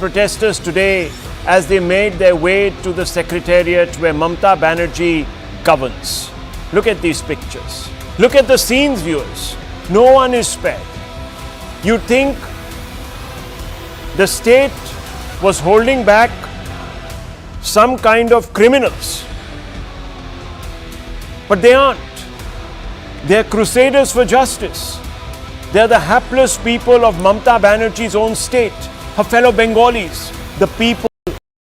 protesters today as they made their way to the secretariat where Mamata Banerjee governs. Look at these pictures. Look at the scenes, viewers. No one is spared. You'd think the state was holding back some kind of criminals. But they aren't. They're crusaders for justice. They're the hapless people of Mamata Banerjee's own state, her fellow Bengalis, the people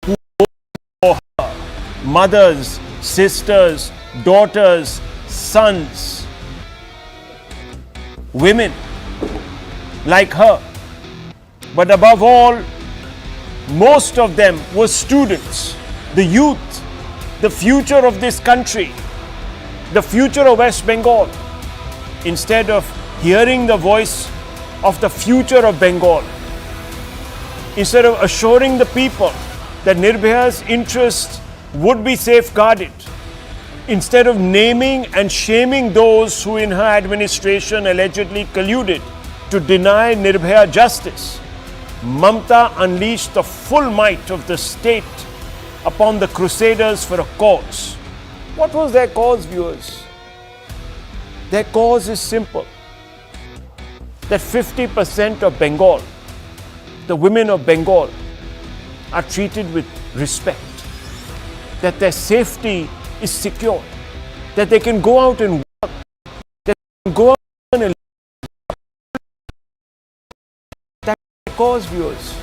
who voted for her, mothers, sisters, daughters, sons, women like her. But above all, most of them were students, the youth, the future of this country, the future of West Bengal. Instead of hearing the voice of the future of Bengal, instead of assuring the people that Nirbhaya's interests would be safeguarded, instead of naming and shaming those who in her administration allegedly colluded to deny Nirbhaya justice, Mamata unleashed the full might of the state upon the crusaders for a cause. What was their cause, viewers? Their cause is simple. That 50% of Bengal, the women of Bengal, are treated with respect. That their safety is secure. That they can go out and work. That they can go out and live. That's their cause, viewers.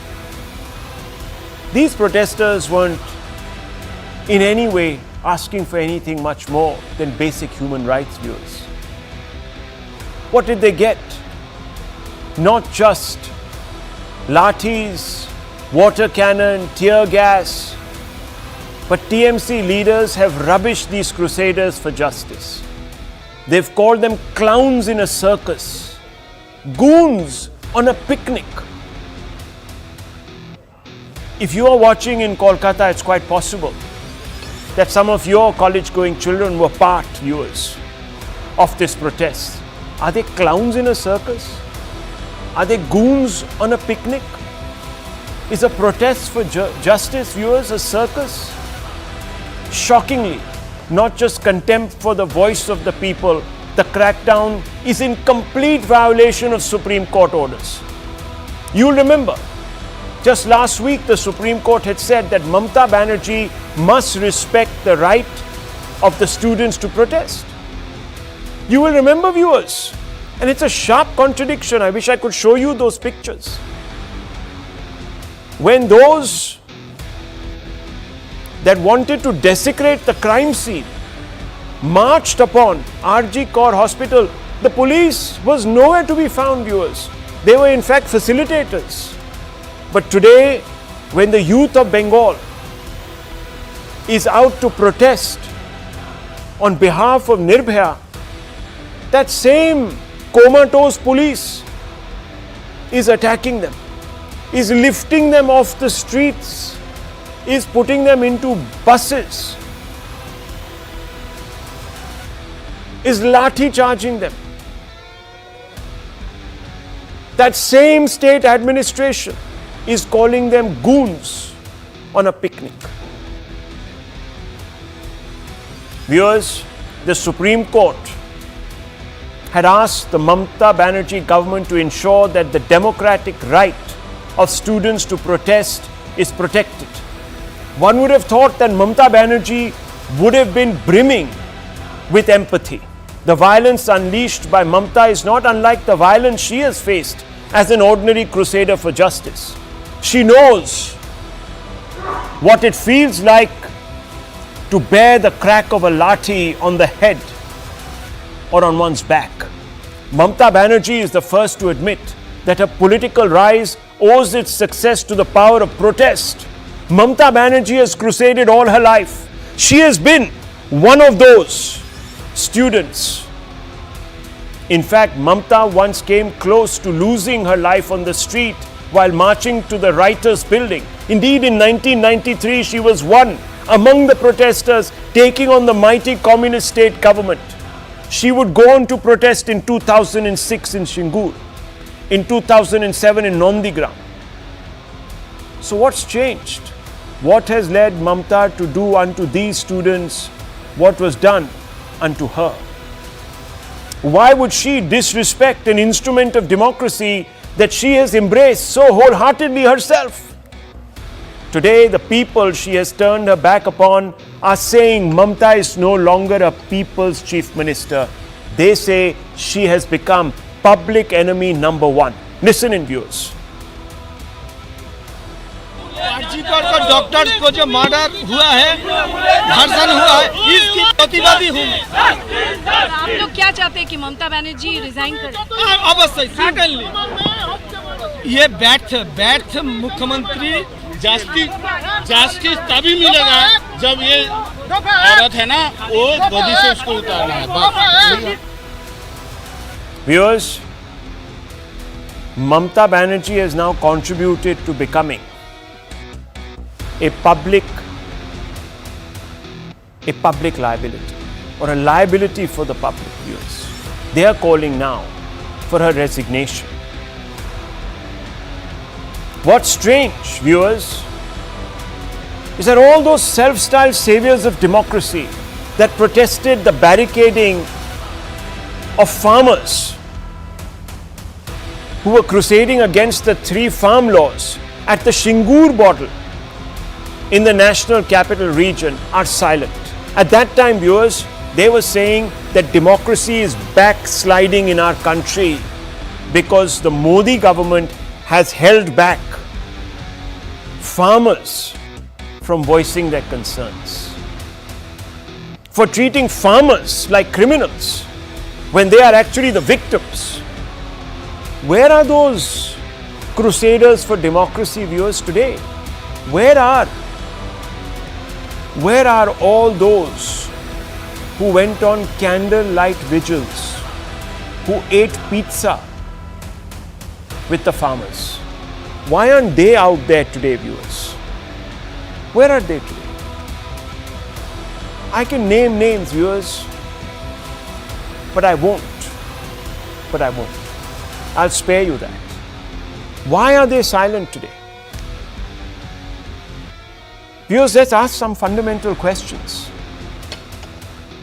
These protesters weren't in any way asking for anything much more than basic human rights, viewers. What did they get? Not just lathis, water cannon, tear gas, but TMC leaders have rubbished these crusaders for justice. They've called them clowns in a circus, goons on a picnic. If you are watching in Kolkata, it's quite possible that some of your college-going children were part, viewers, of this protest. Are they clowns in a circus? Are they goons on a picnic? Is a protest for justice, viewers, a circus? Shockingly, not just contempt for the voice of the people, the crackdown is in complete violation of Supreme Court orders. You'll remember, just last week the Supreme Court had said that Mamata Banerjee must respect the right of the students to protest. You will remember, viewers, and it's a sharp contradiction. I wish I could show you those pictures. When those that wanted to desecrate the crime scene marched upon RG Kaur Hospital, the police was nowhere to be found, viewers. They were in fact facilitators. But today, when the youth of Bengal is out to protest on behalf of Nirbhaya, that same comatose police is attacking them, is lifting them off the streets, is putting them into buses, is lathi charging them. That same state administration is calling them goons on a picnic. Viewers, the Supreme Court had asked the Mamata Banerjee government to ensure that the democratic right of students to protest is protected. One would have thought that Mamata Banerjee would have been brimming with empathy. The violence unleashed by Mamata is not unlike the violence she has faced as an ordinary crusader for justice. She knows what it feels like to bear the crack of a lathi on the head or on one's back. Mamata Banerjee is the first to admit that her political rise owes its success to the power of protest. Mamata Banerjee has crusaded all her life. She has been one of those students. In fact, Mamata once came close to losing her life on the street while marching to the Writers' Building. Indeed, in 1993, she was one among the protesters taking on the mighty communist state government. She would go on to protest in 2006 in Shingur, in 2007 in Nondigram. So what's changed? What has led Mamta to do unto these students what was done unto her? Why would she disrespect an instrument of democracy that she has embraced so wholeheartedly herself? Today, the people she has turned her back upon are saying Mamta is no longer a people's chief minister. They say she has become public enemy number one. Listen in, viewers. Doctors को जो murder हुआ है, धर्षण हुआ है, इसकी प्रतिवादी हूँ मैं। आप लोग क्या चाहते हैं कि ममता बनर्जी रिजाइन करें? अवश्य, सर्टेनली। ये व्यर्थ मुख्यमंत्री जस्टिस तभी मिलेगा जब ये औरत है ना, वो गोदी से उसको उतारना है। बस। Viewers, Mamta Banerjee has now contributed to becoming a public liability, or a liability for the public, viewers. They are calling now for her resignation. What's strange, viewers, is that all those self-styled saviors of democracy that protested the barricading of farmers who were crusading against the 3 farm laws at the Shingur border in the national capital region are silent. At that time, viewers, they were saying that democracy is backsliding in our country because the Modi government has held back farmers from voicing their concerns, for treating farmers like criminals when they are actually the victims. Where are those crusaders for democracy, viewers, today? Where are all those who went on candlelight vigils, who ate pizza with the farmers? Why aren't they out there today, viewers? Where are they today? I can name names, viewers, but I won't. I'll spare you that. Why are they silent today? Viewers, let's ask some fundamental questions.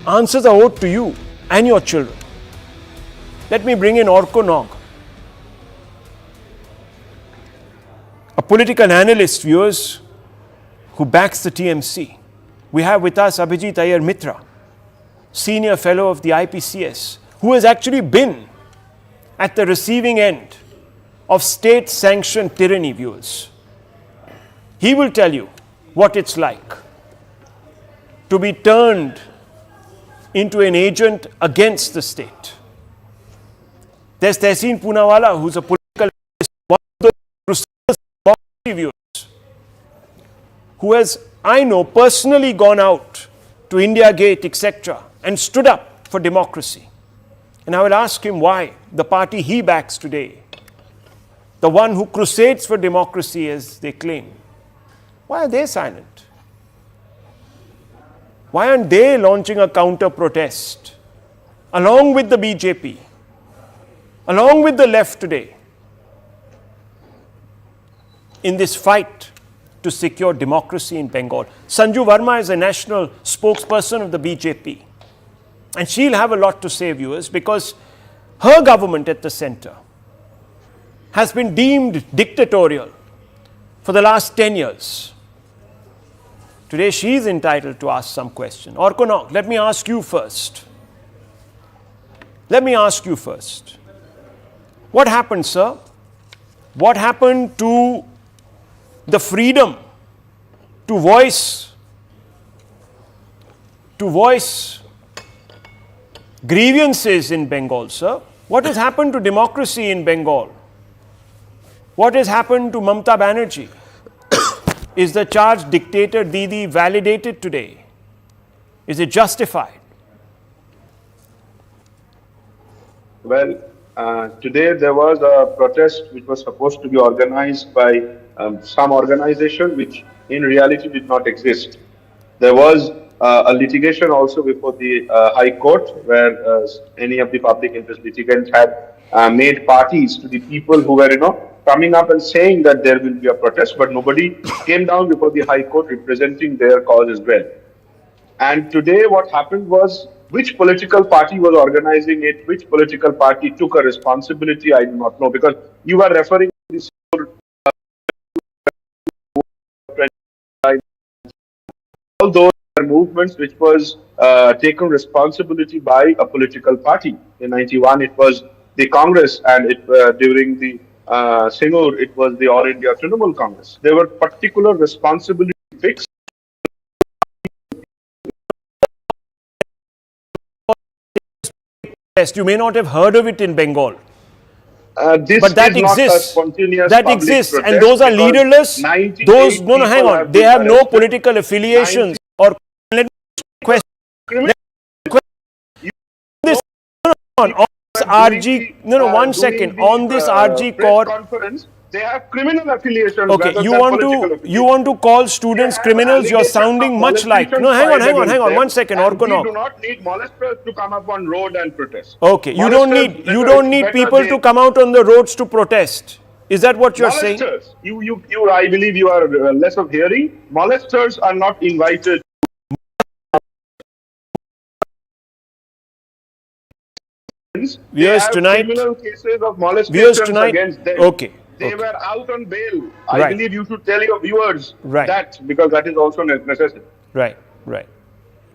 Answers are owed to you and your children. Let me bring in Orko Nog, a political analyst, viewers, who backs the TMC. We have with us Abhijit Iyer Mitra, senior fellow of the IPCS, who has actually been at the receiving end of state-sanctioned tyranny, viewers. He will tell you what it's like to be turned into an agent against the state. There's Tehseen Poonawala, who's a political viewers, who has, I know, personally gone out to India Gate, etc., and stood up for democracy. And I will ask him why the party he backs today, the one who crusades for democracy as they claim, why are they silent? Why aren't they launching a counter protest along with the BJP, along with the left today, in this fight to secure democracy in Bengal? Sanju Verma is a national spokesperson of the BJP. And she'll have a lot to say, viewers, because her government at the center has been deemed dictatorial for the last 10 years. Today, she's entitled to ask some question. Orko Nog, let me ask you first. What happened, sir? What happened to the freedom to voice grievances in Bengal, sir? What has happened to democracy in Bengal? What has happened to Mamta Banerjee? Is the charge dictator Didi validated today? Is it justified? Well, today there was a protest which was supposed to be organized by some organization which in reality did not exist. There was a litigation also before the High Court where any of the public interest litigants had made parties to the people who were, coming up and saying that there will be a protest, but nobody came down before the High Court representing their cause as well. And today what happened was, which political party was organizing it, which political party took a responsibility, I do not know, because you are referring to this all those are movements which was taken responsibility by a political party. In 91 it was the Congress, and during the Singur it was the All India Trinamool Congress. There were particular responsibility fixed. You may not have heard of it in Bengal. This But that is not a exists. spontaneous That public exists, protest and those are because leaderless. 98 Those no, hang people on. They have been no arrested. political affiliations or. Let me question. This on this RG. No, 1 second. On this RG press core. conference, they have criminal affiliations. Okay, rather you than want political to affiliations. call students They have criminals? You're allegations sounding of much like. molestation No, hang on, filed against them, 1 second. and we do Orkonok. not need molesters to come up on road and protest. Okay, you Molesters, don't need people to come out on the roads to protest. Is that what you're saying? Molesters, I believe you are less of hearing. Molesters are not invited. Viewers tonight. Criminal cases of molestations against them. Okay. They okay. were out on bail. Right. I believe you should tell your viewers Right. that, because that is also necessary. Right, right.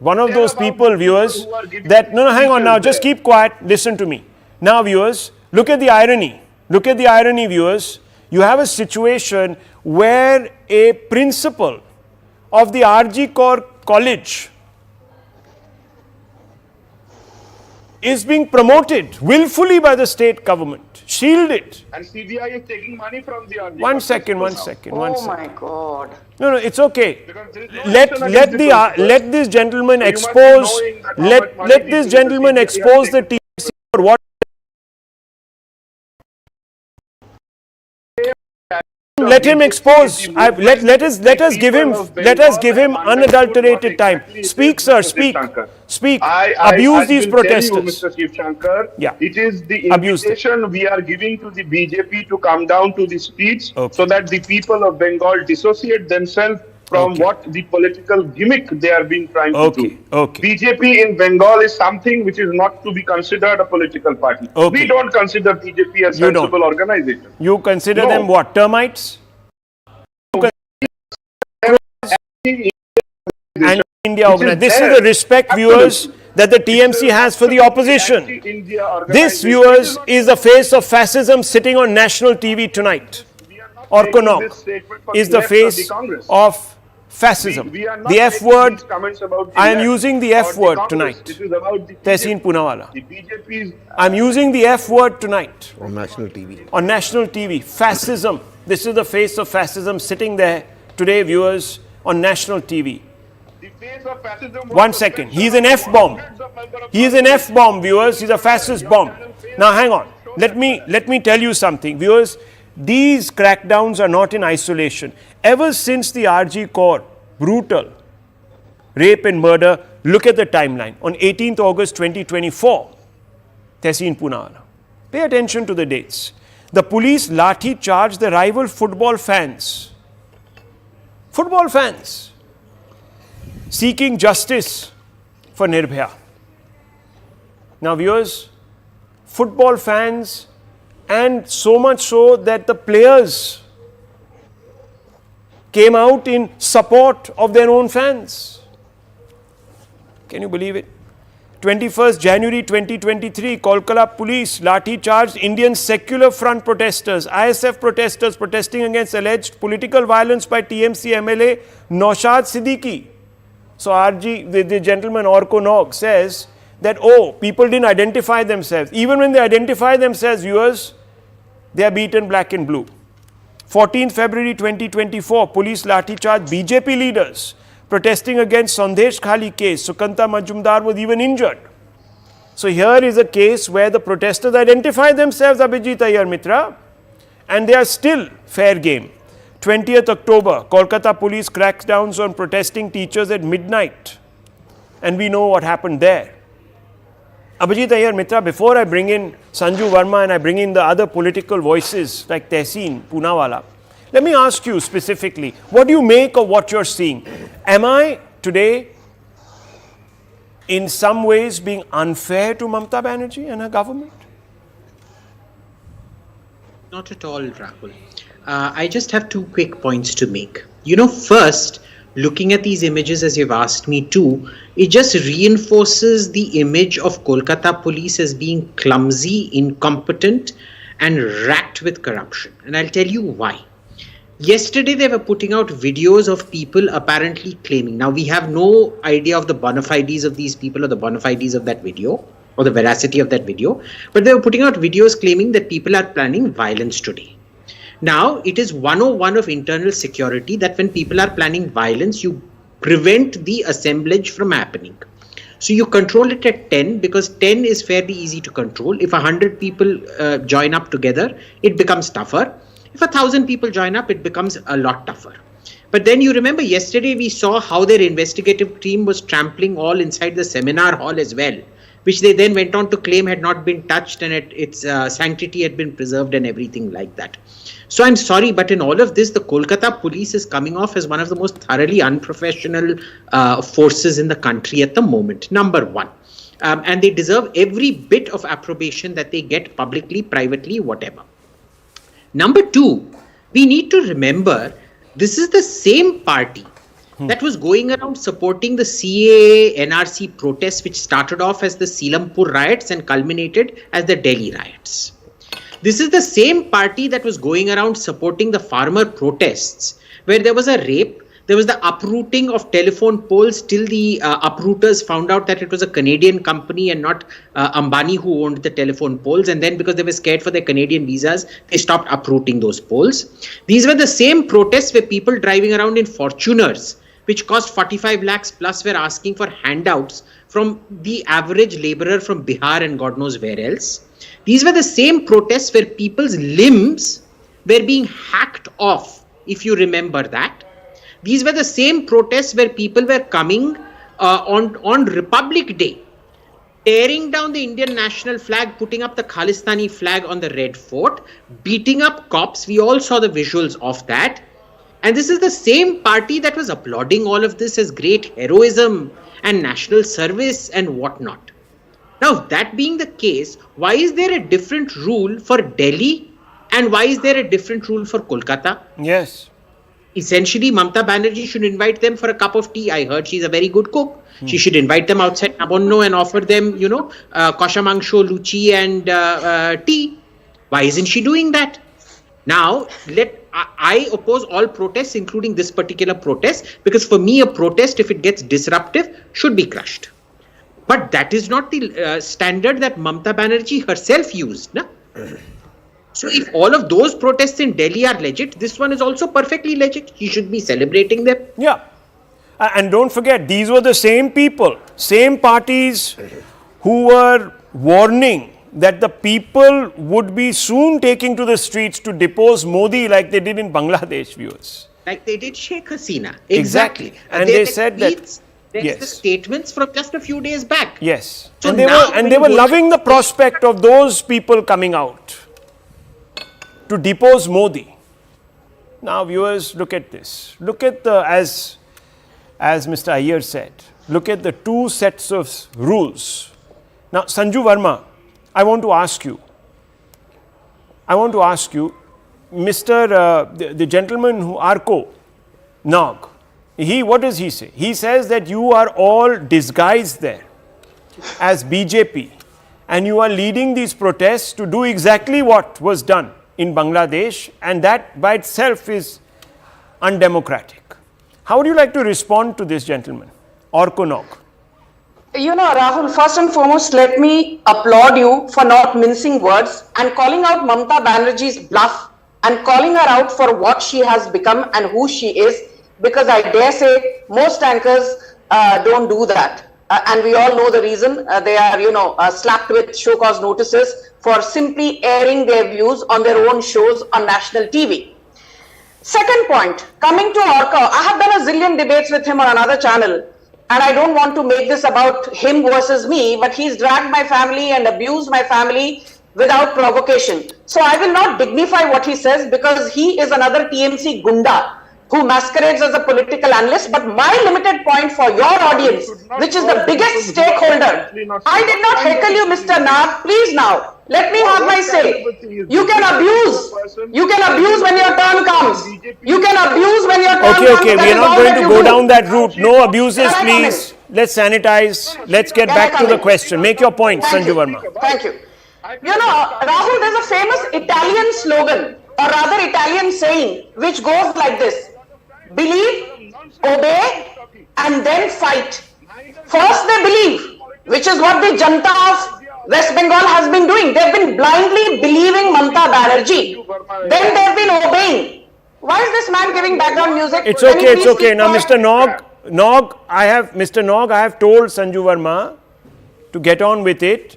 One of They those are about people, the viewers, people who are giving that, no, hang on now, speeches just there. keep quiet, listen to me. Now, viewers, look at the irony. Look at the irony, viewers. You have a situation where a principal of the RG Kaur College is being promoted willfully by the state government, shielded. And CBI is taking money from the RG. 1 second, now. 1 second, 1 Oh second. my God. No, it's okay. Because there is no action against the principal. Let this gentleman So you must be expose. knowing that how much money Let this the gentleman CBI expose the has TMC for what. Let him expose. Let us give him unadulterated time. Speak, sir. Speak. Speak. Abuse these protesters. Mr. Shiv Shankar, Yeah. it is the Abuse them. invitation we are giving to the BJP to come down to the streets Okay. so that the people of Bengal dissociate themselves from Okay. what the political gimmick they are being trying to Okay, do. okay. BJP in Bengal is something which is not to be considered a political party. Okay. We don't consider BJP a You don't. sensible organization. You consider No. them what? Termites? And India organization. This is the respect, viewers, that the TMC has for the opposition. This, viewers, is the face of fascism sitting on national TV tonight. Orkonok is the face of fascism. The F word, I am using the F word tonight. Tehseen Poonawala. I am using the F word tonight. On national TV. On national TV. Fascism. This is the face of fascism sitting there today, viewers, on national TV. 1 second. He is an F-bomb. He is an F-bomb, viewers. He is a fascist bomb. Now, hang on. Let me tell you something, viewers. These crackdowns are not in isolation. Ever since the RG Kaur brutal rape and murder, look at the timeline. On 18th August 2024, Tehseen Poonawala. Pay attention to the dates. The police lathi charged the rival football fans. Football fans seeking justice for Nirbhaya. Now, viewers, football fans, and so much so that the players came out in support of their own fans. Can you believe it? 21st January 2023, Kolkata police lathi charged Indian Secular Front protesters, ISF protesters protesting against alleged political violence by TMC MLA Naushad Siddiqui. So the gentleman Orkonok says that, oh, people didn't identify themselves. Even when they identify themselves, viewers, they are beaten black and blue. 14th February 2024, police lathi charged BJP leaders protesting against Sandesh Khali case. Sukanta Majumdar was even injured. So here is a case where the protesters identify themselves, Abhijit Iyer Mitra, and they are still fair game. 20th October, Kolkata police cracks down on protesting teachers at midnight. And we know what happened there. Abhijit Iyer Mitra, before I bring in Sanju Verma and I bring in the other political voices like Tehseen Poonawala, let me ask you specifically, what do you make of what you're seeing? Am I today in some ways being unfair to Mamata Banerjee and her government? Not at all, Rahul. I just have 2 quick points to make. You know, first, looking at these images as you've asked me to, it just reinforces the image of Kolkata police as being clumsy, incompetent, and racked with corruption. And I'll tell you why. Yesterday, they were putting out videos of people apparently claiming. Now, we have no idea of the bona fides of these people or the bona fides of that video or the veracity of that video, but they were putting out videos claiming that people are planning violence today. Now, it is 101 of internal security that when people are planning violence, you prevent the assemblage from happening. So you control it at 10 because 10 is fairly easy to control. If 100 people join up together, it becomes tougher. If 1,000 people join up, it becomes a lot tougher. But then you remember yesterday we saw how their investigative team was trampling all inside the seminar hall as well, which they then went on to claim had not been touched and its sanctity had been preserved and everything like that. So I'm sorry, but in all of this, the Kolkata police is coming off as one of the most thoroughly unprofessional forces in the country at the moment, number one. And they deserve every bit of approbation that they get publicly, privately, whatever. Number two, we need to remember this is the same party that was going around supporting the CAA NRC protests, which started off as the Seelampur riots and culminated as the Delhi riots. This is the same party that was going around supporting the farmer protests, where there was a rape, there was the uprooting of telephone poles till the uprooters found out that it was a Canadian company and not Ambani who owned the telephone poles. And then because they were scared for their Canadian visas, they stopped uprooting those poles. These were the same protests where people driving around in Fortuners, which cost 45 lakhs plus, were asking for handouts from the average laborer from Bihar and God knows where else. These were the same protests where people's limbs were being hacked off, if you remember that. These were the same protests where people were coming on Republic Day, tearing down the Indian national flag, putting up the Khalistani flag on the Red Fort, beating up cops. We all saw the visuals of that. And this is the same party that was applauding all of this as great heroism and national service and whatnot. Now, that being the case, why is there a different rule for Delhi and why is there a different rule for Kolkata? Yes. Essentially, Mamata Banerjee should invite them for a cup of tea. I heard she's a very good cook. She should invite them outside Nabanna and offer them, kosha mangsho, luchi and tea. Why isn't she doing that? Now, I oppose all protests, including this particular protest, because for me, a protest, if it gets disruptive, should be crushed. But that is not the standard that Mamata Banerjee herself used. Na? So if all of those protests in Delhi are legit, this one is also perfectly legit. He should be celebrating them. Yeah. And don't forget, these were the same people, same parties who were warning that the people would be soon taking to the streets to depose Modi like they did in Bangladesh, viewers. Like they did Sheikh Hasina. Exactly. And they said that. That's the statements from just a few days back. Yes. So and they were loving the prospect of those people coming out to depose Modi. Now, viewers, look at this. Look at the, as Mr. Iyer said, look at the two sets of rules. Now, Sanju Verma, I want to ask you, Mr. The gentleman who Arko Nag, what does he say? He says that you are all disguised there as BJP and you are leading these protests to do exactly what was done in Bangladesh, and that by itself is undemocratic. How would you like to respond to this gentleman, Arko Nag? Rahul, first and foremost, let me applaud you for not mincing words and calling out Mamata Banerjee's bluff and calling her out for what she has become and who she is, because I dare say most anchors don't do that. And we all know the reason. They are, slapped with show cause notices for simply airing their views on their own shows on national TV. Second point, coming to Arko, I have done a zillion debates with him on another channel. and I don't want to make this about him versus me, but he's dragged my family and abused my family without provocation. So I will not dignify what he says because he is another TMC gunda who masquerades as a political analyst. But my limited point for your audience, which is the biggest stakeholder, I did not heckle you, Mr. Nag. Please now, let me have my say. You can abuse. You can abuse when your turn comes. You can abuse when your turn comes. Okay, we are not going to go down that route. No abuses, please. Let's sanitize. Let's get back to the question. Make your point, Sanju Verma. Thank you. You know, Rahul, there's a famous Italian slogan, or rather Italian saying, which goes like this: believe, obey, and then fight. First they believe, which is what the Janta of West Bengal has been doing. They've been blindly believing Mamata Banerjee. Then they've been obeying. Why is this man giving background music? It's okay, it's okay. Now, Mr. Nog, I have told Sanju Verma to get on with it,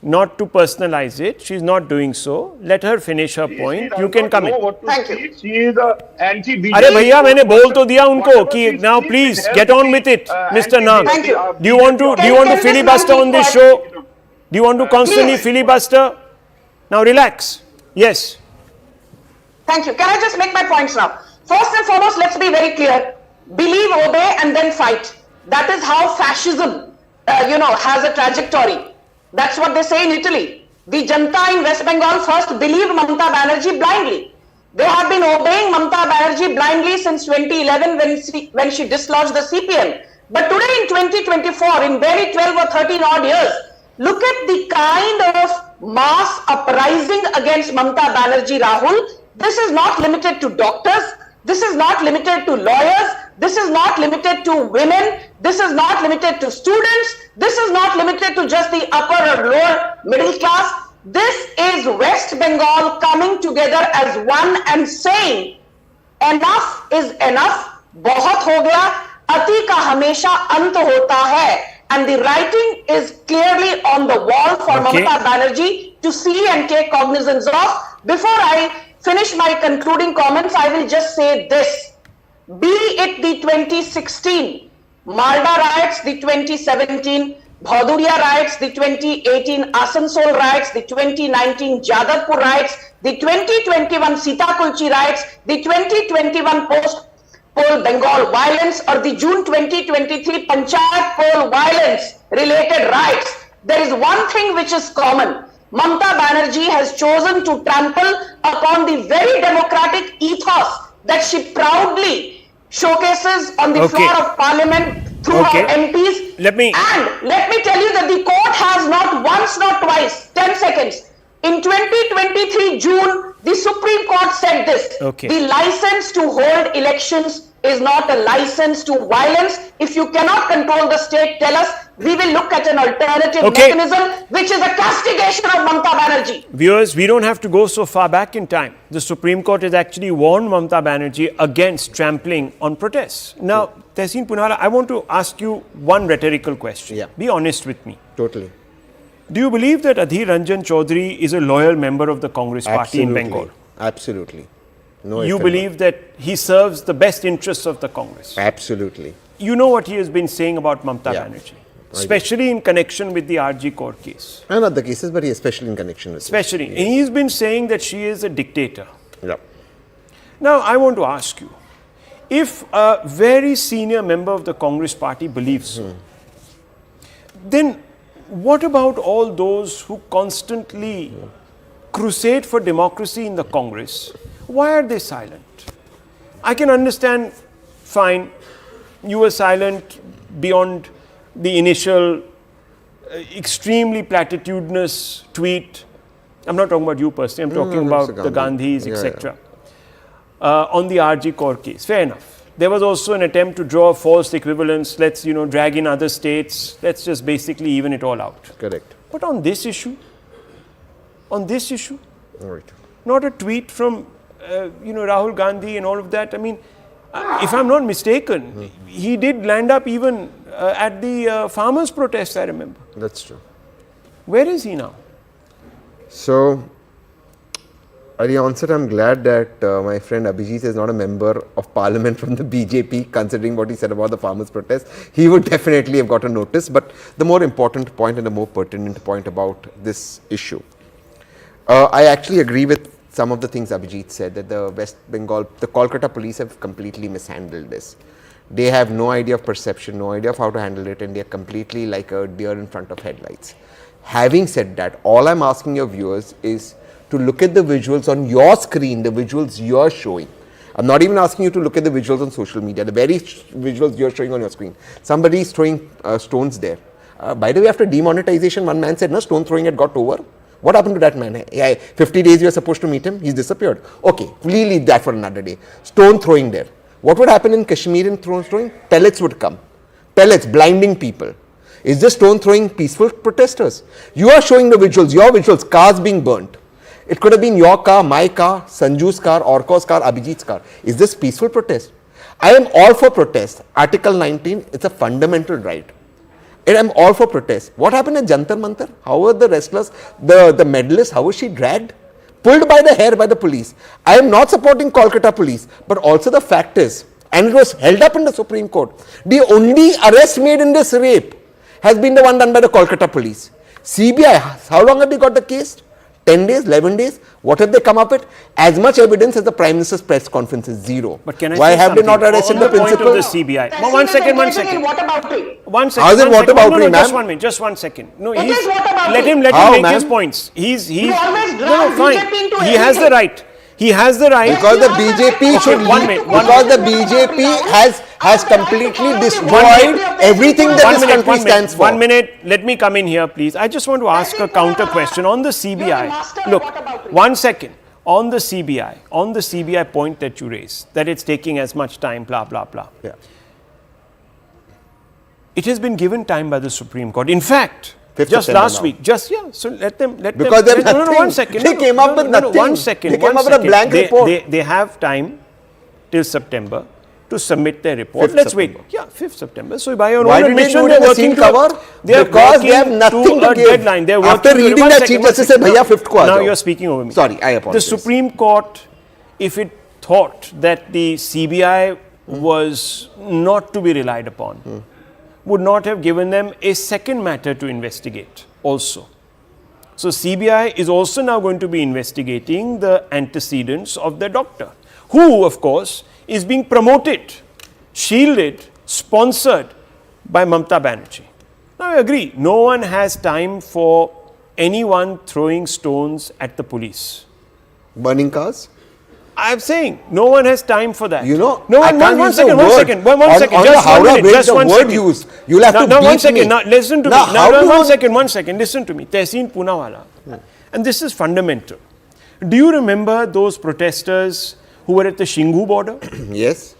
not to personalize it. She's not doing so. Let her finish her point. You can come in. Thank you. She is the anti-BJP. अरे भैया मैंने बोल तो दिया उनको कि now please get on with it, Mr. Nag. Thank you. Do you want to filibuster on this show? Do you want to constantly filibuster? Now relax. Yes. Thank you. Can I just make my points now? First and foremost, let's be very clear. Believe, obey, and then fight. That is how fascism, has a trajectory. That's what they say in Italy. The Janta in West Bengal first believed Mamata Banerjee blindly. They have been obeying Mamata Banerjee blindly since 2011 when she dislodged the CPM. But today in 2024, in barely 12 or 13 odd years, look at the kind of mass uprising against Mamata Banerjee, Rahul. This is not limited to doctors. This is not limited to lawyers. This is not limited to women. This is not limited to students. This is not limited to just the upper or lower middle class. This is West Bengal coming together as one and saying, enough is enough. बहुत हो गया. अति का हमेशा अंत होता है. And the writing is clearly on the wall for Mamata Banerjee to see and take cognizance of. Before I finish my concluding comments, I will just say this. Be it the 2016 Malda riots, the 2017 Bhaduria riots, the 2018 Asansol riots, the 2019 Jadavpur riots, the 2021 Sitakulchi riots, the 2021 post-poll Bengal violence, or the June 2023 Panchayat poll violence related riots. There is one thing which is common. Mamata Banerjee has chosen to trample upon the very democratic ethos that she proudly showcases on the floor of parliament through her MPs. And let me tell you that the court has not once, not twice, 10 seconds. In 2023 June, the Supreme Court said this. The license to hold elections is not a license to violence. If you cannot control the state, tell us. We will look at an alternative mechanism, which is a castigation of Mamata Banerjee. Viewers, we don't have to go so far back in time. The Supreme Court has actually warned Mamata Banerjee against trampling on protests. Now, Tehseen Punara, I want to ask you one rhetorical question. Be honest with me. Totally. Do you believe that Adhir Ranjan Chaudhary is a loyal member of the Congress party in Bengal? Absolutely. No. You believe that he serves the best interests of the Congress? Absolutely. You know what he has been saying about Mamata Banerjee? Especially in connection with the RG Kaur case. And other cases, but especially in connection with Especially. And he's been saying that she is a dictator. Yeah. Now, I want to ask you, if a very senior member of the Congress party believes so, then what about all those who constantly crusade for democracy in the Congress? Why are they silent? I can understand, fine, you were silent beyond the initial extremely platitudinous tweet. I'm not talking about you personally, I'm talking about the Gandhis, etc. On the RG Kaur case. Fair enough. There was also an attempt to draw a false equivalence. Let's, drag in other states. Let's just basically even it all out. Correct. But on this issue, All right. not a tweet from, Rahul Gandhi and all of that. I mean, if I'm not mistaken, he did land up even at the farmers' protest, I remember. That's true. Where is he now? So, The answer, I'm glad that my friend Abhijit is not a member of parliament from the BJP, considering what he said about the farmers' protest. He would definitely have got a notice. But the more important point and the more pertinent point about this issue, I actually agree with some of the things Abhijit said, that the West Bengal, the Kolkata police have completely mishandled this. They have no idea of perception, no idea of how to handle it, and they are completely like a deer in front of headlights. Having said that, all I'm asking your viewers is to look at the visuals on your screen, the visuals you're showing. I'm not even asking you to look at the visuals on social media, the very visuals you're showing on your screen. Somebody is throwing stones there. By the way, after demonetization, one man said, no, stone throwing had got over. What happened to that man? 50 days you are supposed to meet him, he's disappeared. Okay, we'll leave that for another day. Stone throwing there. What would happen in Kashmir in stone throwing? Pellets would come. Pellets, blinding people. Is this stone throwing peaceful protesters? You are showing the visuals, your visuals, cars being burnt. It could have been your car, my car, Sanju's car, Orko's car, Abhijit's car. Is this peaceful protest? I am all for protest. Article 19, it's a fundamental right. And I'm all for protest. What happened at Jantar Mantar? How were the wrestlers, the medalists, how was she dragged? Pulled by the hair by the police. I am not supporting Kolkata police, but also the fact is, and it was held up in the Supreme Court, the only arrest made in this rape has been the one done by the Kolkata police. CBI, how long have they got the case? 10 days, 11 days, what have they come up with? As much evidence as the Prime Minister's press conference is zero. But can I Why say have they not something? arrested On the point principal? of the CBI. One second. How is it No, just 1 minute, just 1 second. No, It is whataboutery. let him How, make ma'am? his points. He's always no, drag fine. BJP into He has the everything. right. He has the right. Because the BJP should one lead, minute, one because the BJP has completely destroyed everything that this country stands for. 1 minute, let me come in here, please. I just want to ask a counter question on the CBI. Look, 1 second. On the CBI point that you raised, that it's taking as much time, blah, blah, blah. Yeah. It has been given time by the Supreme Court. In fact, 5th just September last now. week, so let them. Because they have no, nothing. 1 second. They came up with nothing. 1 second. They came one up with a second. blank report. They have time till September to submit their report. 5th Let's September. wait. Yeah, 5th September. So by your Why own did they admission, do it they're in a working scene cover? Because they have nothing to a give. deadline. They're working After reading one that, second, Chief one Justice second. said, "Bhaiya, 5th ko aa Now jao." you're speaking over me. Sorry, I apologize. The Supreme Court, if it thought that the CBI was not to be relied upon, would not have given them a second matter to investigate also. So CBI is also now going to be investigating the antecedents of the doctor, who of course is being promoted, shielded, sponsored by Mamata Banerjee. Now I agree, no one has time for anyone throwing stones at the police. Burning cars? I'm saying no one has time for that. You know, no I one, can't one use the second, one word. second, one On second, the just 1 Howrah minute, Bridge, just the 1 word second. used. You'll have to now 1 beat second, me. now listen to Now, me. how Now, do 1 second, listen to me. Tehseen Poonawalla. And this is fundamental. Do you remember those protesters who were at the Shingu border? Yes.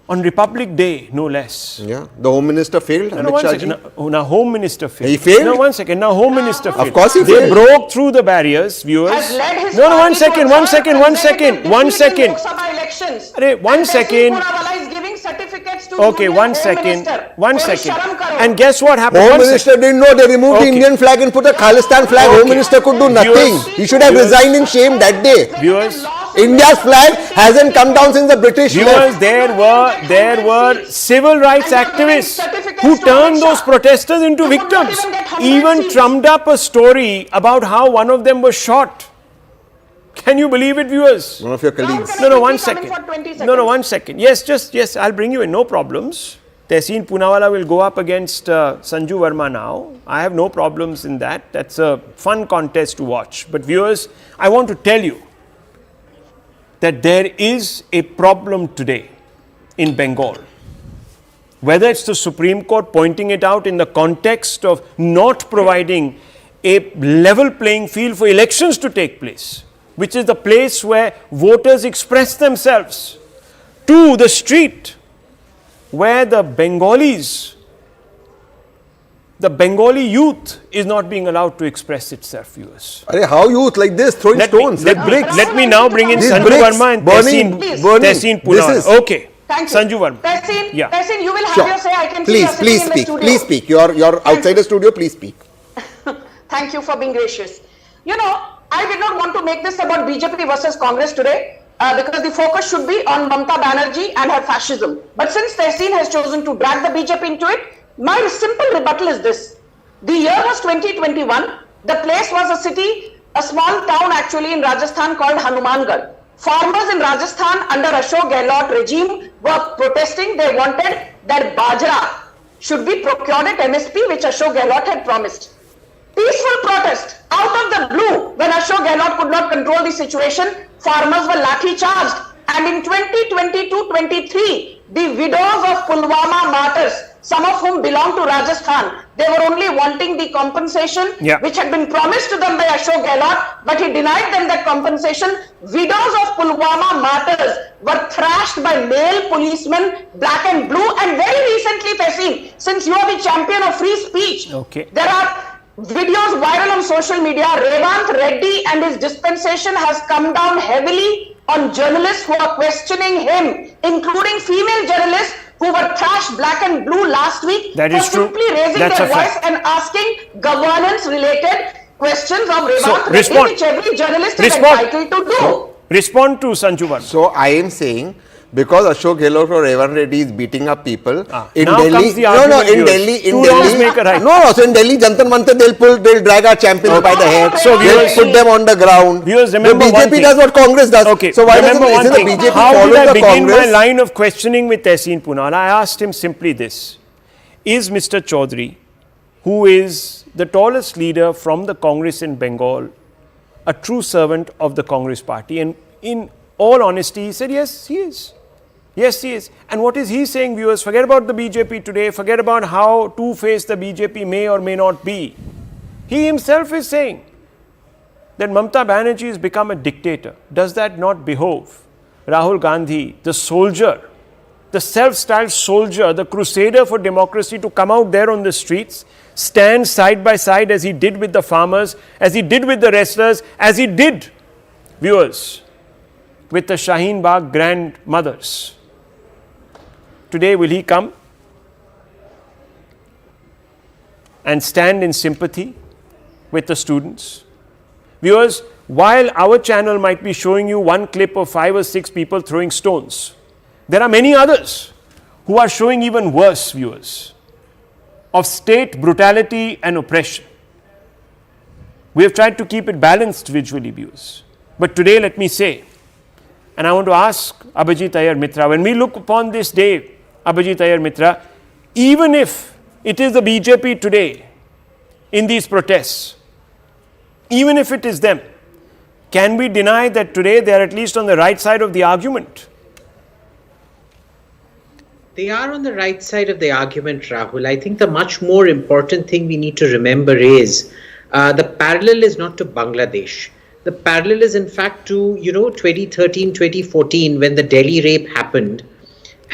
On Republic Day, no less. Yeah. The Home Minister failed. No, Amit one Shah second. ji. Now, Home Minister failed. He failed? No, 1 second. Now, Home Minister failed. Of course he They failed. broke through the barriers, viewers. Has led his No, 1 party second, to 1 a second, 1 second, 1 second. Lok Sabha elections. Arey, 1 And second. Tehseen Poonawalla is giving certificates to Okay, Union 1 Home second, Minister. 1 Koi second. sharam karo. And guess what happened? Home 1 Minister second. didn't know they removed the Okay. Indian flag and put a Khalistan flag. Okay. Home Minister could do nothing. Viewers- He should have resigned in shame that day. Viewers, India's flag hasn't come down since the British viewers, left. there were civil rights activists who turned those protesters into victims. Even trummed up a story about how one of them was shot. Can you believe it, viewers? One of your colleagues. No, 1 Coming second. for 20 No, 1 second. Yes, I'll bring you in, no problems. Tehseen Poonawalla will go up against Sanju Verma now. I have no problems in that. That's a fun contest to watch. But viewers, I want to tell you that there is a problem today in Bengal. Whether it's the Supreme Court pointing it out in the context of not providing a level playing field for elections to take place, which is the place where voters express themselves, to the street where the Bengali youth is not being allowed to express itself, viewers. Arey, how youth like this throwing stones like bricks? Let me now bring in These Sanju bricks Verma and burning. Tehseen This Poonawalla. is- Okay. Thank you. Sanju Verma. Tehseen, Tehseen, you will have Sure. your say. I can see you Please, are please sitting in the speak. studio. Please speak. You're outside the studio. Please speak. Thank you for being gracious. You know, I did not want to make this about BJP versus Congress today. Because the focus should be on Mamata Banerjee and her fascism. But since Tehseen has chosen to drag the BJP into it, my simple rebuttal is this. The year was 2021. The place was a city, a small town actually in Rajasthan called Hanumangarh. Farmers in Rajasthan under Ashok Gehlot regime were protesting. They wanted that bajra should be procured at MSP, which Ashok Gehlot had promised. Peaceful protest out of the blue when Ashok Gehlot could not control the situation. Farmers were lathi charged, and in 2022-23, the widows of Pulwama martyrs, some of whom belong to Rajasthan, they were only wanting the compensation which had been promised to them by Ashok Gehlot, but he denied them that compensation. Widows of Pulwama martyrs were thrashed by male policemen, black and blue, and very recently, Tehseen, since you are the champion of free speech, there are videos viral on social media. Revanth Reddy and his dispensation has come down heavily on journalists who are questioning him, including female journalists who were trashed black and blue last week for simply raising their voice and asking governance-related questions of Revanth Reddy, which every journalist is entitled to do. Respond to Sanjuvan. So I am saying, because Ashok Gehlot or Revanth Reddy is beating up people in now Delhi. Comes the argument In Delhi, so in Delhi, Jantar Mantar, they'll drag our champions by the head. So they'll put them on the ground. Viewers, the remember BJP does what Congress does. So why doesn't the BJP how follow did I the begin Congress? my line of questioning with Tehseen Poonawalla? I asked him simply this: is Mr. Chaudhary, who is the tallest leader from the Congress in Bengal, a true servant of the Congress party? And in all honesty, he said, yes, he is. Yes, he is. And what is he saying, viewers? Forget about the BJP today. Forget about how two-faced the BJP may or may not be. He himself is saying that Mamata Banerjee has become a dictator. Does that not behove Rahul Gandhi, the soldier, the self-styled soldier, the crusader for democracy, to come out there on the streets, stand side by side as he did with the farmers, as he did with the wrestlers, as he did, viewers, with the Shaheen Bagh grandmothers? Today, will he come and stand in sympathy with the students? Viewers, while our channel might be showing you one clip of 5 or 6 people throwing stones, there are many others who are showing even worse, viewers, of state brutality and oppression. We have tried to keep it balanced visually, viewers. But today, let me say, and I want to ask Abhijit Iyer Mitra, when we look upon this day, Abhijit Iyer Mitra, even if it is the BJP today in these protests, even if it is them, can we deny that today they are at least on the right side of the argument? They are on the right side of the argument, Rahul. I think the much more important thing we need to remember is the parallel is not to Bangladesh. The parallel is in fact to, 2013, 2014, when the Delhi rape happened.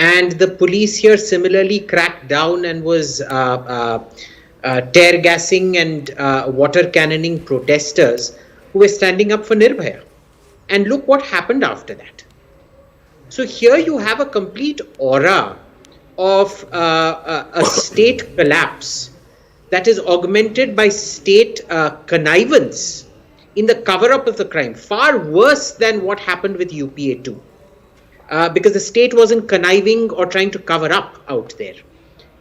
And the police here similarly cracked down and was tear gassing and water cannoning protesters who were standing up for Nirbhaya. And look what happened after that. So here you have a complete aura of a state collapse that is augmented by state connivance in the cover-up of the crime, far worse than what happened with UPA 2. Because the state wasn't conniving or trying to cover up out there.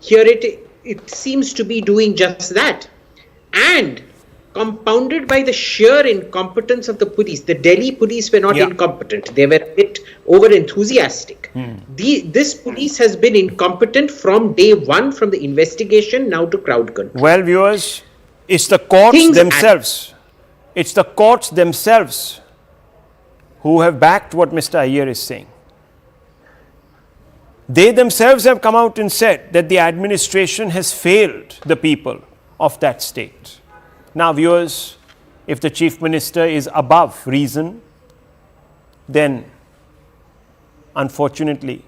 Here it seems to be doing just that. And compounded by the sheer incompetence of the police. The Delhi police were not incompetent. They were a bit over-enthusiastic. This police has been incompetent from day one, from the investigation now to crowd control. Well, viewers, it's the courts themselves. It's the courts themselves who have backed what Mr. Iyer is saying. They themselves have come out and said that the administration has failed the people of that state. Now, viewers, if the Chief Minister is above reason, then unfortunately,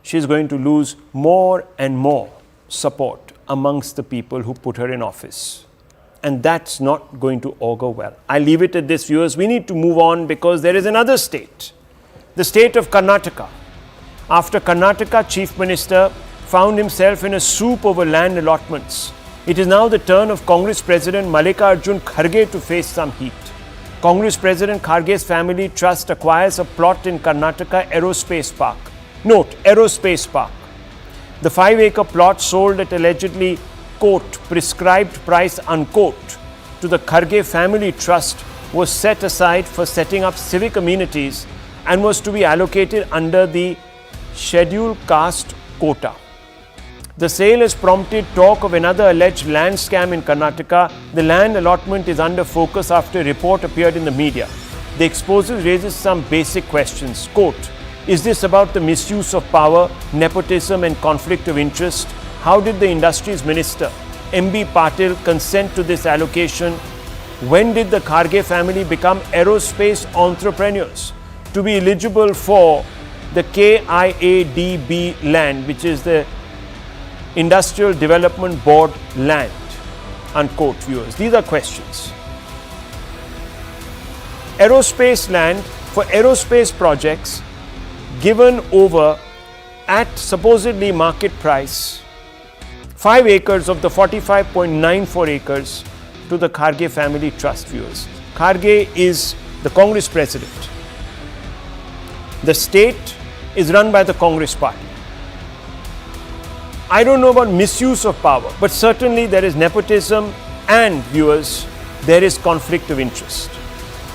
she is going to lose more and more support amongst the people who put her in office. And that's not going to augur well. I leave it at this, viewers. We need to move on because there is another state, the state of Karnataka. After Karnataka Chief Minister found himself in a soup over land allotments, it is now the turn of Congress President Mallikarjun Kharge to face some heat. Congress President Kharge's family trust acquires a plot in Karnataka Aerospace Park. Note, Aerospace Park. The 5-acre plot sold at allegedly, quote, prescribed price, unquote, to the Kharge family trust was set aside for setting up civic amenities and was to be allocated under the scheduled caste quota. The sale has prompted talk of another alleged land scam in Karnataka. The land allotment is under focus after a report appeared in the media. The exposure raises some basic questions. Quote, is this about the misuse of power, nepotism and conflict of interest? How did the Industries Minister, MB Patil, consent to this allocation? When did the Kharge family become aerospace entrepreneurs to be eligible for the KIADB land, which is the Industrial Development Board land, unquote, viewers. These are questions. Aerospace land for aerospace projects given over at supposedly market price 5 acres of the 45.94 acres to the Kharge family trust, viewers. Kharge is the Congress president. The state is run by the Congress party. I don't know about misuse of power, but certainly there is nepotism and, viewers, there is conflict of interest.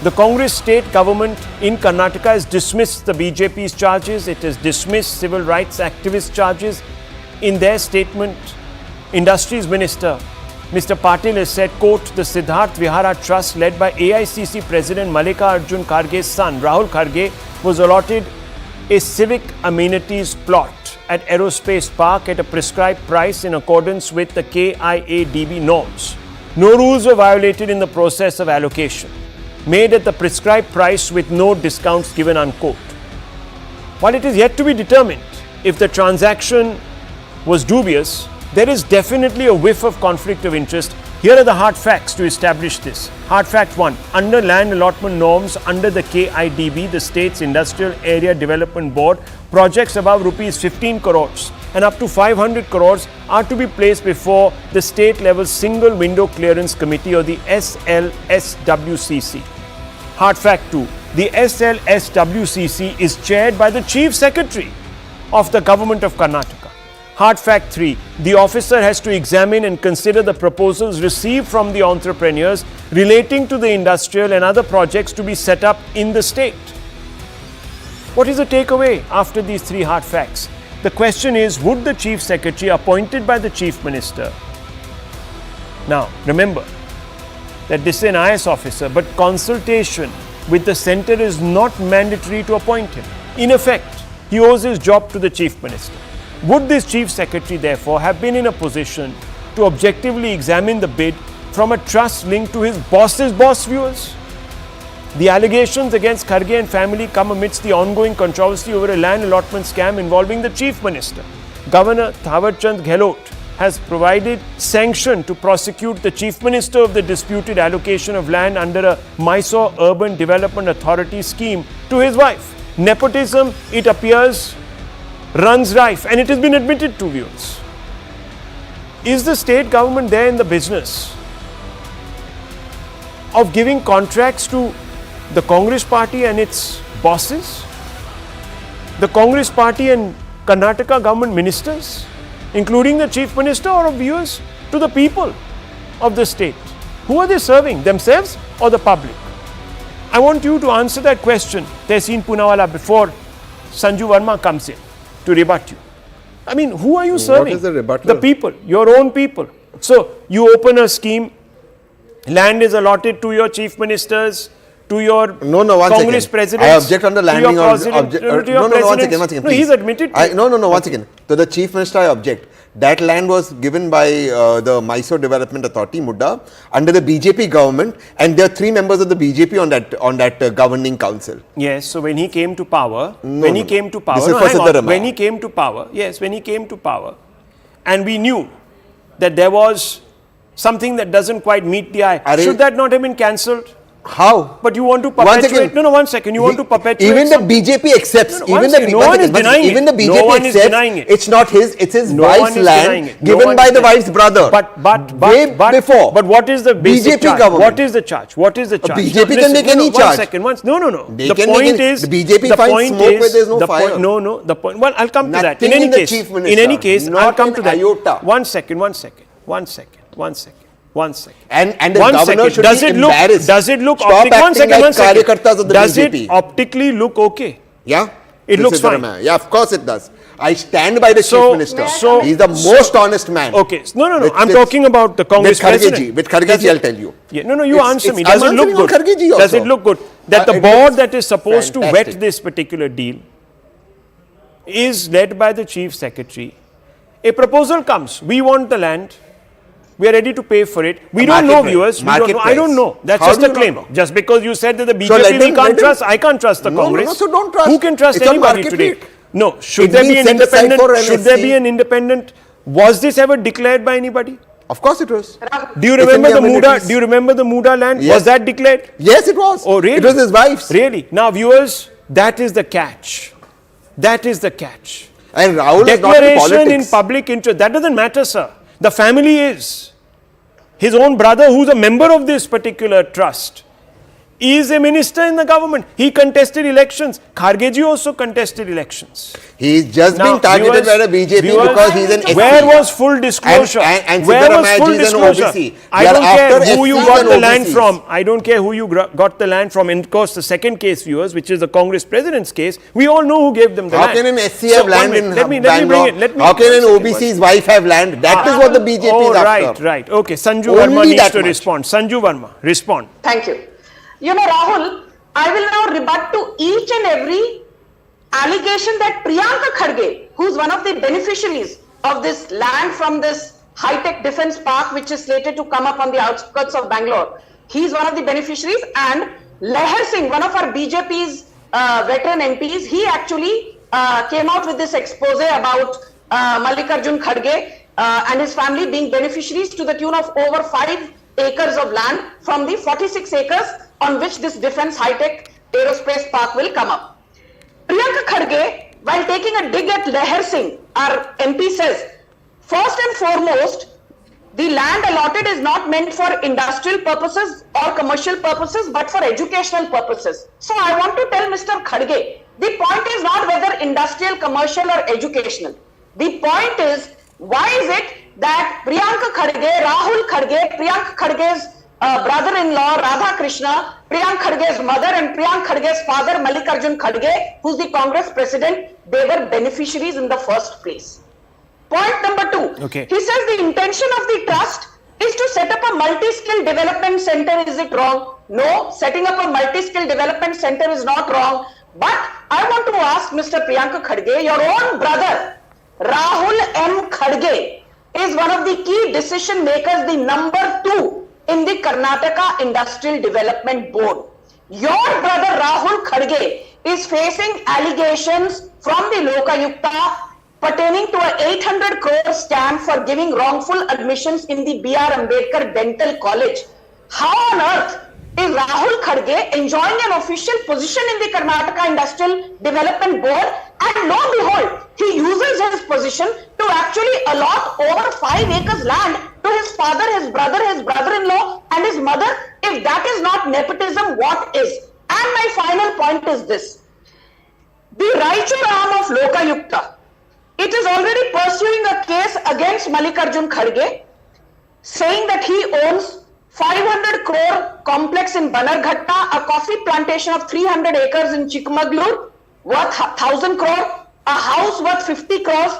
The Congress state government in Karnataka has dismissed the BJP's charges. It has dismissed civil rights activist charges. In their statement, Industries Minister Mr. Patil has said, quote, the Siddharth Vihara Trust led by AICC President Mallikarjun Kharge's son Rahul Kharge was allotted a civic amenities plot at Aerospace Park at a prescribed price in accordance with the KIADB norms. No rules were violated in the process of allocation, made at the prescribed price with no discounts given, unquote. While it is yet to be determined if the transaction was dubious, there is definitely a whiff of conflict of interest. Here are the hard facts to establish this. Hard fact 1. Under land allotment norms under the KIDB, the state's Industrial Area Development Board, projects above rupees 15 crores and up to 500 crores are to be placed before the state level Single Window Clearance Committee, or the SLSWCC. Hard fact 2. The SLSWCC is chaired by the Chief Secretary of the Government of Karnataka. Hard fact 3. The officer has to examine and consider the proposals received from the entrepreneurs relating to the industrial and other projects to be set up in the state. What is the takeaway after these 3 hard facts? The question is, would the Chief Secretary appointed by the Chief Minister? Now, remember that this is an IS officer, but consultation with the centre is not mandatory to appoint him. In effect, he owes his job to the Chief Minister. Would this Chief Secretary therefore have been in a position to objectively examine the bid from a trust linked to his boss's boss, viewers? The allegations against Kharge and family come amidst the ongoing controversy over a land allotment scam involving the Chief Minister. Governor Thawarchand Gehlot has provided sanction to prosecute the Chief Minister of the disputed allocation of land under a Mysore Urban Development Authority scheme to his wife. Nepotism, it appears, runs rife, and it has been admitted to, viewers. Is the state government there in the business of giving contracts to the Congress party and its bosses? The Congress party and Karnataka government ministers, including the Chief Minister, or of, viewers, to the people of the state? Who are they serving, themselves or the public? I want you to answer that question, Tehseen Poonawalla, before Sanju Verma comes in to rebut you. I mean, who are you serving? What is the rebuttal? The people, your own people. So, you open a scheme, land is allotted to your chief ministers, to your Congress president. I object on the landing of... One second, no, he's admitted to one second. To the chief minister, I object. That land was given by the Mysore Development Authority, Mudda, under the BJP government, and there are 3 members of the BJP on that governing council. Yes, so when he came to power, This is for Siddharama. when he came to power, and we knew that there was something that doesn't quite meet the eye, should that not have been cancelled? How? But you want to One perpetuate. second. No, 1 second. You want to perpetuate. Even the something. BJP accepts. No, Even no one is denying it. Even the BJP No one is accepts. denying it. It's not his. It's his No one wife's is denying land it. No given one by is the denying wife's brother. But way before. But what is the basic BJP charge? government. What is the charge? What is the charge? BJP can Listen, make any charge. 1 second. No. They The can point make any- is the BJP the finds point smoke is where there's no the fire. point. No. The point. Well, I'll come to that. Nothing In any in the case, chief in minister. any case, I'll Not come an to that. iota. 1 second. 1 second. 1 second. 1 second. 1 second. And the 1 governor second. should Does be it look? embarrassed. Does it look? Stop Optic, 1 acting second. like 1 second. Karyakartas of the Does BJP. it optically look okay? Yeah? It This looks is the fine. man. Yeah, of course it does. I stand by the So- chief minister. so- He's the most honest man. Okay. No. With- I'm with- talking about the Congress with Kharge president. ji. With Kharge Does ji, it- I'll tell you. Yeah, no, you It's- answer me. it's- Does I'm it look answering on good? Kharge ji Does also. it look good that the It board looks that is supposed to fantastic. vet this particular deal is led by the chief secretary? A proposal comes. We want the land. We are ready to pay for it. We A don't know, market viewers. We price. don't know. I don't know. That's How just do a you not claim. know? Just because you said that the BJP let we them- let can't them- trust, I can't trust the No, Congress. no, so don't trust. Who can trust It's on anybody market today? rate. No. Should It's there been be an set aside independent? for Should there NSC. be an independent? Was this ever declared by anybody? Of course it was. Do you It's in remember the the Muda? amenities. Do you remember the Muda land? Yes. Was that declared? Yes, it was. Oh, really? It was his wife's. Really? Now, viewers, that is the catch. That is the catch. And Rahul is not in Declaration in politics. public interest. That doesn't matter, sir. The family is. His own brother, who's a member of this particular trust, is a minister in the government. He contested elections. Kharge ji also contested elections. He's just Now, been targeted viewers- by the BJP viewers, because he's an SC. Where was full disclosure? And Where was Siddaramaiah full ji is an disclosure? OBC. I They are don't care after who you SCs got and the land OBCs. from. I don't care who you got the land from. And of course, the second case, viewers, which is the Congress president's case, we all know who gave them the How land. can an SC So, have one land minute. in Let me Bangalore? bring it. Let me How can an one second, OBC's wife have land? That is what the BJP is after. Right. Okay, Sanju Only Verma needs that to much. respond. Sanju Verma, respond. Thank you. You know, Rahul, I will now rebut to each and every allegation that Priyanka Kharge, who's one of the beneficiaries of this land from this high-tech defense park, which is slated to come up on the outskirts of Bangalore, he's one of the beneficiaries. And Leher Singh, one of our BJP's veteran MPs, he actually came out with this expose about Mallikarjun Kharge and his family being beneficiaries to the tune of over 5 acres of land from the 46 acres on which this defense high-tech aerospace park will come up. Priyanka Kharge, while taking a dig at Leher Singh, our MP, says, first and foremost, the land allotted is not meant for industrial purposes or commercial purposes, but for educational purposes. So I want to tell Mr. Kharge, the point is not whether industrial, commercial or educational. The point is, why is it that Priyanka Kharge, Rahul Kharge, Priyanka Kharge's brother-in-law Radha Krishna, Priyank Kharge's mother and Priyank Kharge's father Mallikarjun Kharge, who's the Congress president, they were beneficiaries in the first place. Point number 2. Okay. He says the intention of the trust is to set up a multi-skill development center. Is it wrong? No, setting up a multi-skill development center is not wrong. But I want to ask Mr. Priyanka Kharge, your own brother Rahul M. Kharge is one of the key decision makers, the number 2 in the Karnataka Industrial Development Board. Your brother Rahul Kharge is facing allegations from the Lokayukta pertaining to a 800 crore scam for giving wrongful admissions in the B.R. Ambedkar Dental College. How on earth is Rahul Kharge enjoying an official position in the Karnataka Industrial Development Board, and lo and behold, he uses his position to actually allot over 5 acres land to his father, his brother-in-law and his mother? If that is not nepotism, what is? And my final point is this. The Raichur arm of Lokayukta, it is already pursuing a case against Mallikarjun Kharge, saying that he owns 500 crore complex in Banarghatta, a coffee plantation of 300 acres in Chikmagalur worth 1000 crore, a house worth 50 crores,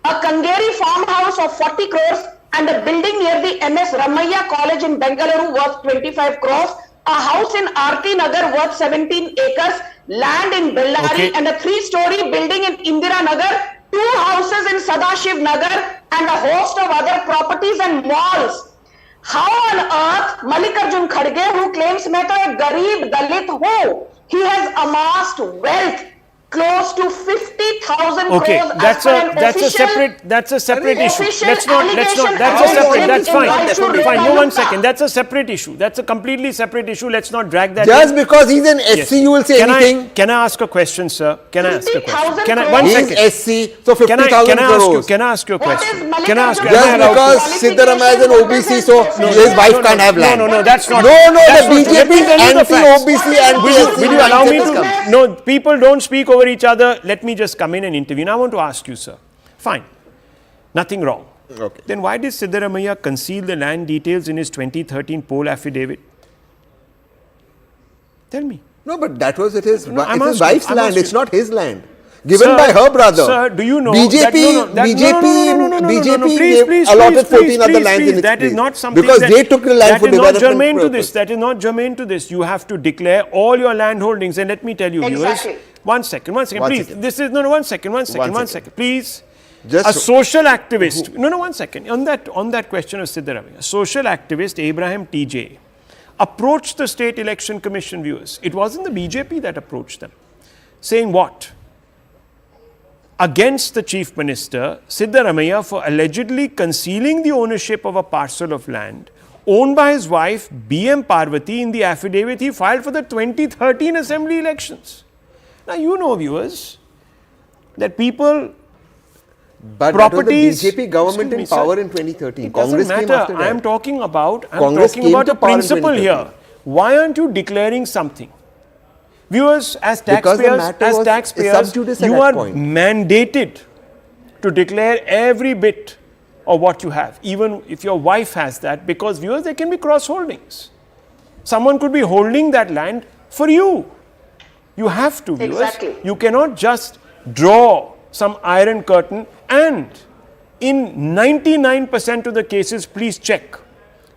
a Kangeri farmhouse of 40 crores, and a building near the MS Ramaiah College in Bengaluru worth 25 crores, a house in Aarti Nagar worth 17 acres, land in Bellary, and a 3-story building in Indira Nagar, 2 houses in Sadashiv Nagar, and a host of other properties and malls. How on earth Mallikarjun Kharge, who claims मैं तो एक गरीब दलित हूँ, he has amassed wealth close to 50,000 Okay, crores that's a separate issue. Let's not, that's a separate, that's fine. Fine, no, 1 second, that's a separate issue. That's a completely separate issue. Let's not drag that Just in. because he's an SC, you will say anything. Can I ask a question, sir? Can I ask a question? 50,000 Can I, crores. 1 He's second. SC, so 50,000 crores. Can I ask you a What question? is Can I ask you? Mallikarjun? Am I allowed Just to? because Siddaramaiah is an OBC, so his wife can't have land. No, that's not. No, that's the not true. Let me BJP tell you the facts. anti-OBC, anti-SC. Will you allow me to? No, people don't speak over each other. Let me just come in and intervene. I want to ask you, sir. Fine. Nothing wrong. Okay. Then why did Siddaramaiah conceal the land details in his 2013 poll affidavit? Tell me. No, but that was his I'm wife's asking- land. asking. It's not his land. Given Sir, by her brother. Sir, do you know BJP, please, allotted 14 other lands in its that is place. not something because that, they took the land for that is not development germane to purpose. this. That is not germane to this. You have to declare all your land holdings. And let me tell you, Exactly. viewers, one second, One please. second. This is, no, 1 second, 1 second, 1 second, please. Just a social activist, no, 1 second, on that question of Siddaramaiah, social activist Abraham TJ approached the State Election Commission, viewers. It wasn't the BJP that approached them. Saying what? Against the Chief Minister, Siddaramaiah, for allegedly concealing the ownership of a parcel of land owned by his wife, B.M. Parvati, in the affidavit he filed for the 2013 Assembly elections. Now, you know, viewers, that people, But properties, that was the BJP government excuse in me, power sir. in 2013. It Congress doesn't came matter. after that. I am talking about Congress came a to power in principle 2013. here. Why aren't you declaring something? Viewers, as Because the taxpayers, matter was sub judice at you that are point. mandated to declare every bit of what you have, even if your wife has that, because viewers, there can be cross holdings. Someone could be holding that land for you. You have to, viewers. Exactly. You cannot just draw some iron curtain, and in 99% of the cases, please check,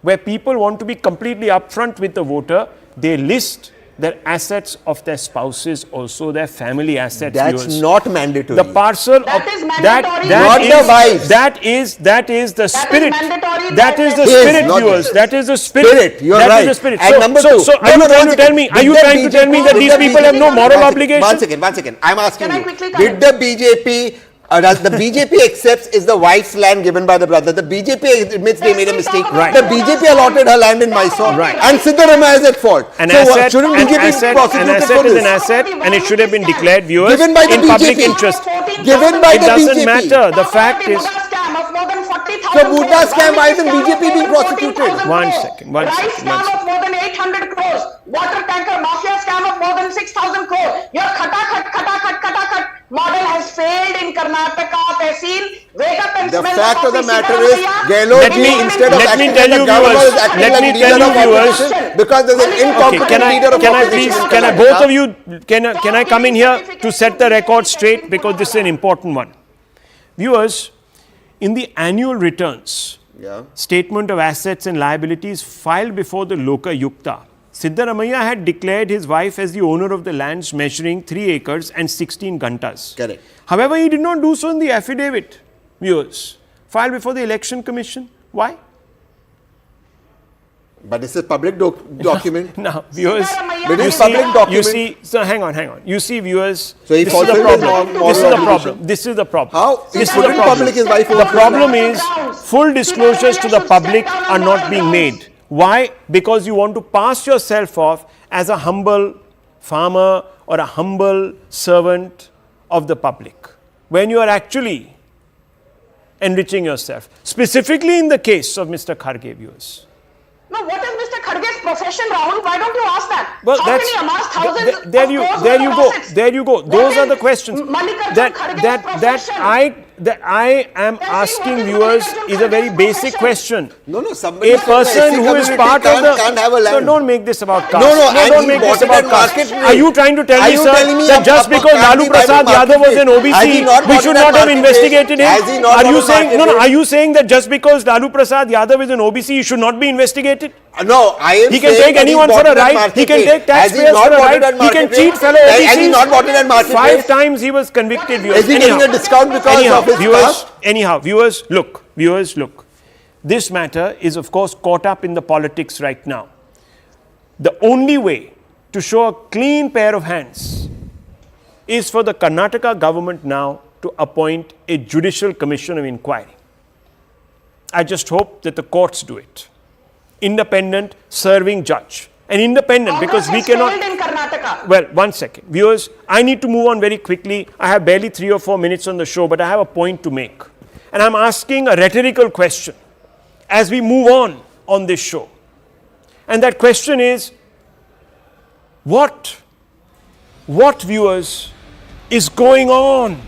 where people want to be completely upfront with the voter, they list their assets of their spouses, also their family assets. That's viewers. not mandatory. The parcel That of is mandatory. Not the wives. that is the spirit. mandatory. That is the Yes, spirit, not viewers. the- That is the spirit. You're That right. is the spirit. And number two, So are you trying to tell me? Are you trying to tell me that these people have no moral obligation? 1 second. I'm asking Can I you. quickly Did the BJP, does the BJP accepts is the wife's land given by the brother? The BJP admits they made a mistake. Right. The BJP allotted her land in Mysore. Right. And Siddaramaiah is at fault. An so asset, shouldn't an BJP asset, be prosecuted an for asset is this? an asset, and it should have been declared, viewers, Given by the in public BJP. interest. Given by It the doesn't BJP. matter. The fact is. So Buddha scam, why isn't BJP being prosecuted? 1 second, 1 Rice second, 1 scam second. of more than 800 crores. Water tanker mafia scam of more than 6,000 crores. Your khatak model has failed in Karnataka, Tehsil. Wake up and The smell fact of the coffee, matter is, Siddaramaiah. Gehlot Let me- instead of let me acting tell like you a governor viewers, is acting let like me a leader tell you of viewers. opposition because there's an Okay, incompetent can leader of I opposition. please, in can I, Karnataka. both of you, can I come in here to set the record straight, because this is an important one. Viewers, in the annual returns, Yeah. statement of assets and liabilities filed before the Loka Yukta, Siddaramaiah had declared his wife as the owner of the lands measuring 3 acres and 16 gantas. Correct. However, he did not do so in the affidavit, viewers, filed before the Election Commission. Why? But this is a public document. Now, viewers, But you it's see, public document. you see, so hang on. You see, viewers, So he this is the fulfilled his problem. moral This is the obligation. problem. This is the problem. How? This He is put the in problem. public his wife The owns problem land. is full disclosures to the public are not being made. Why? Because you want to pass yourself off as a humble farmer or a humble servant of the public, when you are actually enriching yourself. Specifically in the case of Mr. Kharge, viewers. No, what is Mr. Kharge's profession, Rahul? Why don't you ask that? Well, How that's can he amass thousands there of you crores there worth you of go assets? there you go. What Those are is the questions Mallikarjun that Kharge's that profession? that I am asking, viewers, is a very basic question. No, somebody A from the person SC who is community part of the can't have a land. No, don't make this about caste. No, and don't he make this bought it about at caste. market rate. Are you trying to tell Are me, you sir, telling me that just because can't Lalu be by the Prasad market Yadav was rate? an Has OBC, he not we bought should it at not have market investigated rate? him? Has he not Are bought you it at saying market rate? Are you saying that just because Lalu Prasad Yadav is an OBC, he should not be investigated? No, I am He can saying take that he anyone bought for a it at ride. market He can rate. take Has he taxpayers not for a bought it ride. at He market can rate? cheat fellow Has he OBCs. not bought it at market 5 rate? times he was convicted, viewers. Is he getting a discount because of his caste? Viewers, look. This matter is, of course, caught up in the politics right now. The only way to show a clean pair of hands is for the Karnataka government now to appoint a judicial commission of inquiry. I just hope that the courts do it. Independent serving judge. An independent, because we cannot. Failed in Karnataka. Well, one second. Viewers, I need to move on very quickly. I have barely 3 or 4 minutes on the show, but I have a point to make. And I'm asking a rhetorical question as we move on this show. And that question is, what viewers is going on?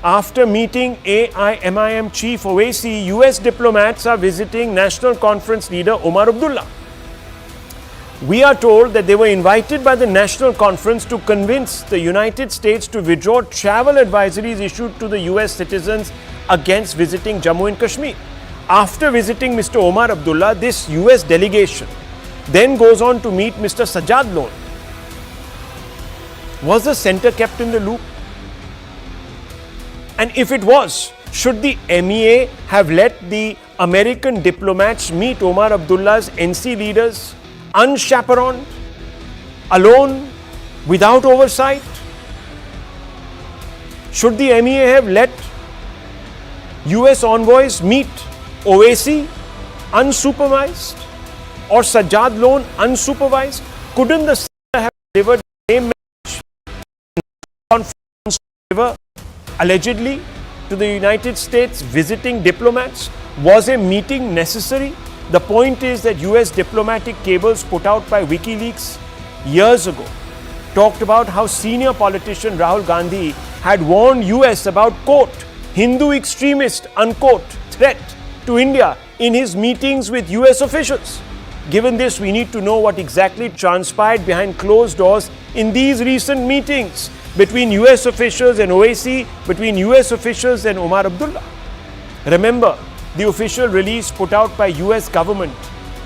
After meeting AIMIM chief Owaisi, US diplomats are visiting National Conference leader Omar Abdullah. We are told that they were invited by the National Conference to convince the United States to withdraw travel advisories issued to the US citizens against visiting Jammu and Kashmir. After visiting Mr. Omar Abdullah, this US delegation then goes on to meet Mr. Sajjad Lone. Was the center kept in the loop? And if it was, should the MEA have let the American diplomats meet Omar Abdullah's NC leaders unchaperoned, alone, without oversight? Should the MEA have let US envoys meet Owaisi unsupervised or Sajjad Lone unsupervised? Couldn't the center have delivered the same message allegedly to the United States visiting diplomats? Was a meeting necessary? The point is that US diplomatic cables put out by WikiLeaks years ago talked about how senior politician Rahul Gandhi had warned US about, quote, Hindu extremist, unquote, threat to India in his meetings with US officials. Given this, we need to know what exactly transpired behind closed doors in these recent meetings between US officials and Owaisi, between US officials and Omar Abdullah. Remember, the official release put out by US government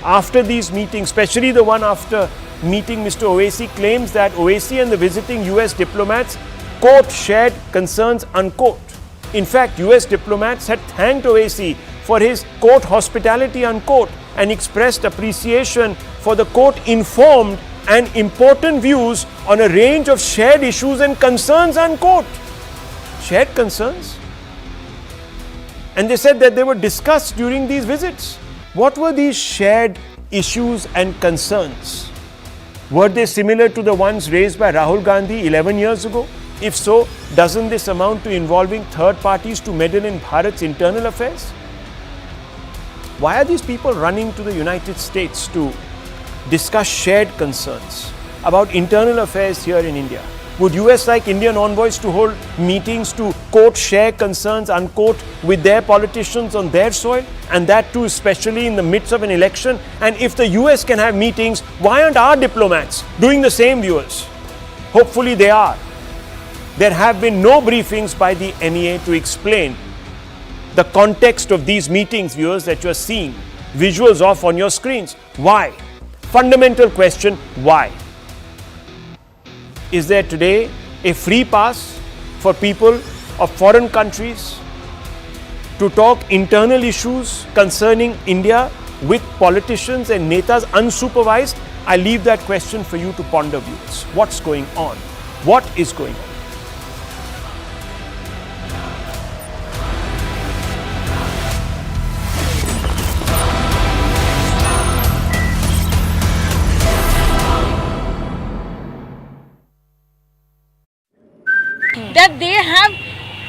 after these meetings, especially the one after meeting Mr. Owaisi, claims that Owaisi and the visiting US diplomats, quote, shared concerns, unquote. In fact, US diplomats had thanked Owaisi for his, quote, hospitality, unquote, and expressed appreciation for the, quote, informed and important views on a range of shared issues and concerns, unquote. Shared concerns? And they said that they were discussed during these visits. What were these shared issues and concerns? Were they similar to the ones raised by Rahul Gandhi 11 years ago? If so, doesn't this amount to involving third parties to meddle in Bharat's internal affairs? Why are these people running to the United States to discuss shared concerns about internal affairs here in India? Would US like Indian envoys to hold meetings to, quote, share concerns, unquote, with their politicians on their soil? And that too, especially in the midst of an election? And if the US can have meetings, why aren't our diplomats doing the same, viewers? Hopefully they are. There have been no briefings by the MEA to explain the context of these meetings, viewers, that you're seeing visuals of on your screens. Why? Fundamental question, why? Is there today a free pass for people of foreign countries to talk internal issues concerning India with politicians and netas unsupervised? I leave that question for you to ponder, viewers. What's going on? What is going on? That they have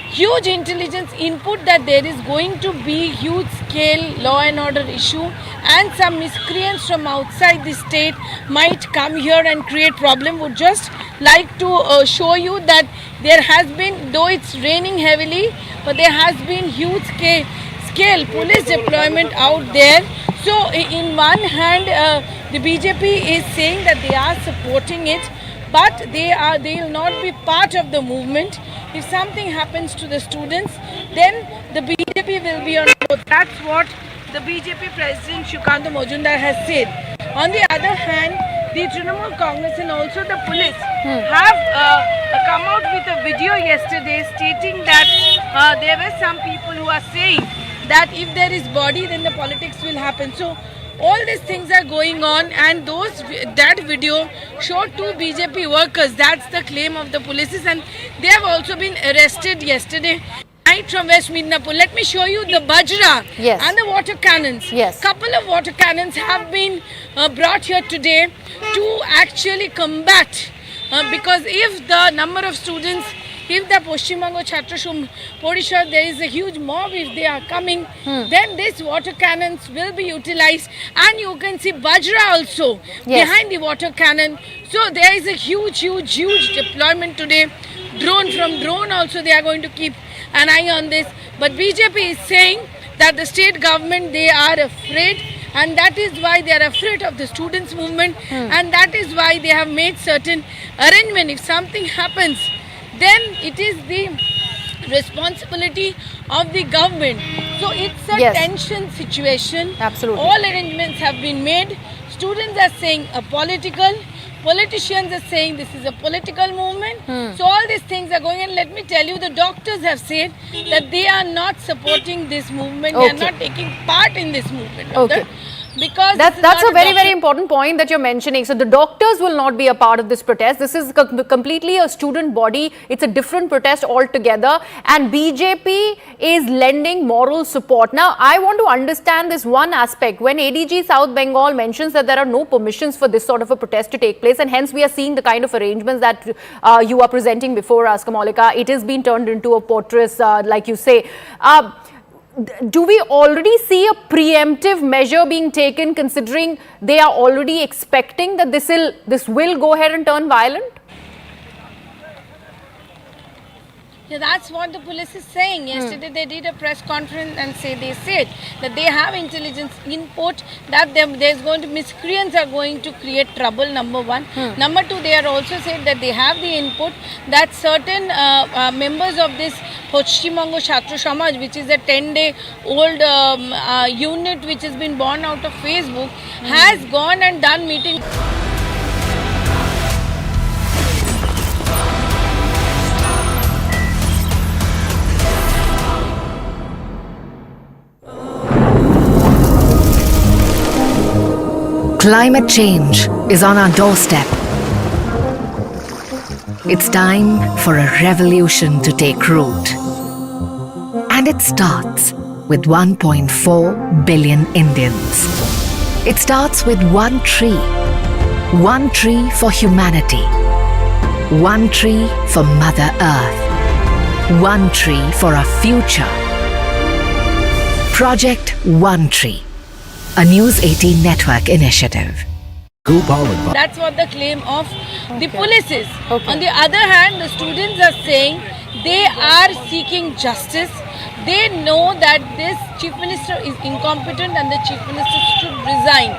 huge intelligence input that there is going to be huge scale law and order issue and some miscreants from outside the state might come here and create problem. Would just like to show you that there has been, though it's raining heavily, but there has been huge scale police deployment out there. So in one hand the BJP is saying that they are supporting it, but they will not be part of the movement. If something happens to the students, then the BJP will be on board. That's what the BJP President Shukanta Majumdar has said. On the other hand, the Trinamool Congress and also the police have come out with a video yesterday stating that there were some people who are saying that if there is body, then the politics will happen. So All these things are going on, and that video showed 2 BJP workers. That's the claim of the police, and they have also been arrested yesterday night from West Midnapur. Let me show you the bajra Yes. and the water cannons. Yes. Couple of water cannons have been brought here today to actually combat, because if the number of students, if the Paschim Bango Chhatra Porishad, there is a huge mob, if they are coming, then these water cannons will be utilized, and you can see Bajra also behind the water cannon. So there is a huge deployment today. Drone also they are going to keep an eye on this. But BJP is saying that the state government, they are afraid, and that is why they are afraid of the students movement, and that is why they have made certain arrangement. If something happens, then it is the responsibility of the government. So it's a tension situation. Absolutely. All arrangements have been made. Students are saying a political, politicians are saying this is a political movement. So all these things are going, and let me tell you, the doctors have said that they are not supporting this movement. They are not taking part in this movement. Okay. Because that's a very important point that you're mentioning. So the doctors will not be a part of this protest. This is completely a student body. It's a different protest altogether, and BJP is lending moral support. Now I want to understand this one aspect. When ADG South Bengal mentions that there are no permissions for this sort of a protest to take place, and hence we are seeing the kind of arrangements that you are presenting before us, Kamalika, it has been turned into a fortress, like you say. Do we already see a preemptive measure being taken, considering they are already expecting that this will go ahead and turn violent? Yeah, that's what the police is saying. Yesterday they did a press conference and they said that they have intelligence input that there's going to, miscreants are going to create trouble, number one. Number two, they are also said that they have the input that certain members of this Paschim Bango Chhatra Samaj, which is a 10-day-old unit which has been born out of Facebook, has gone and done meeting. Climate change is on our doorstep. It's time for a revolution to take root. And it starts with 1.4 billion Indians. It starts with one tree for humanity, one tree for Mother Earth, one tree for our future. Project One Tree, a News 18 network initiative. That's what the claim of the police is. On the other hand, the students are saying they are seeking justice. They know that this chief minister is incompetent and the chief minister should resign.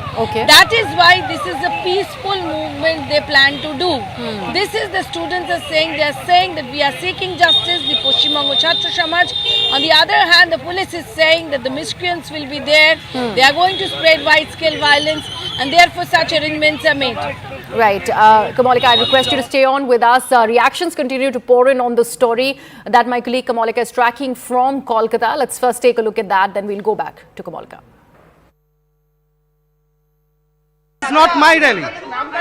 That is why this is a peaceful movement they plan to do. This is the students are saying. They are saying that we are seeking justice, the Paschim Bango Chhatra Samaj. On the other hand, the police is saying that the miscreants will be there. They are going to spread wide-scale violence, and therefore such arrangements are made. Right. Kamalika, I request you to stay on with us. Reactions continue to pour in on the story that my colleague Kamalika is tracking from Kolkata. Let's first take a look at that, then we'll go back to Kamalika. It's not my rally.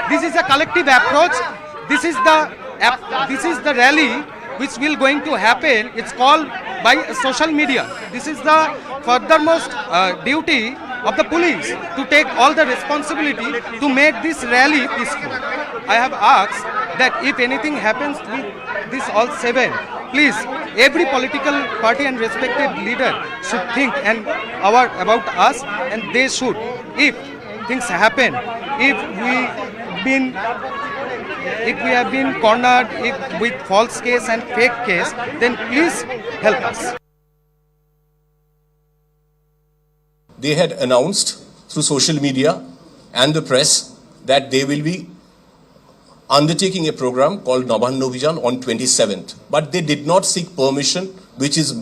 This is a collective approach. This is the rally which will going to happen. It's called by social media. This is the furthermost duty of the police to take all the responsibility to make this rally peaceful. I have asked that if anything happens with this all 7, please, every political party and respected leader should think about us, and they should. If things happen, if we have been cornered with false case and fake case, then please help us. They had announced through social media and the press that they will be undertaking a program called Nabanna Abhijan on 27th. But they did not seek permission, which is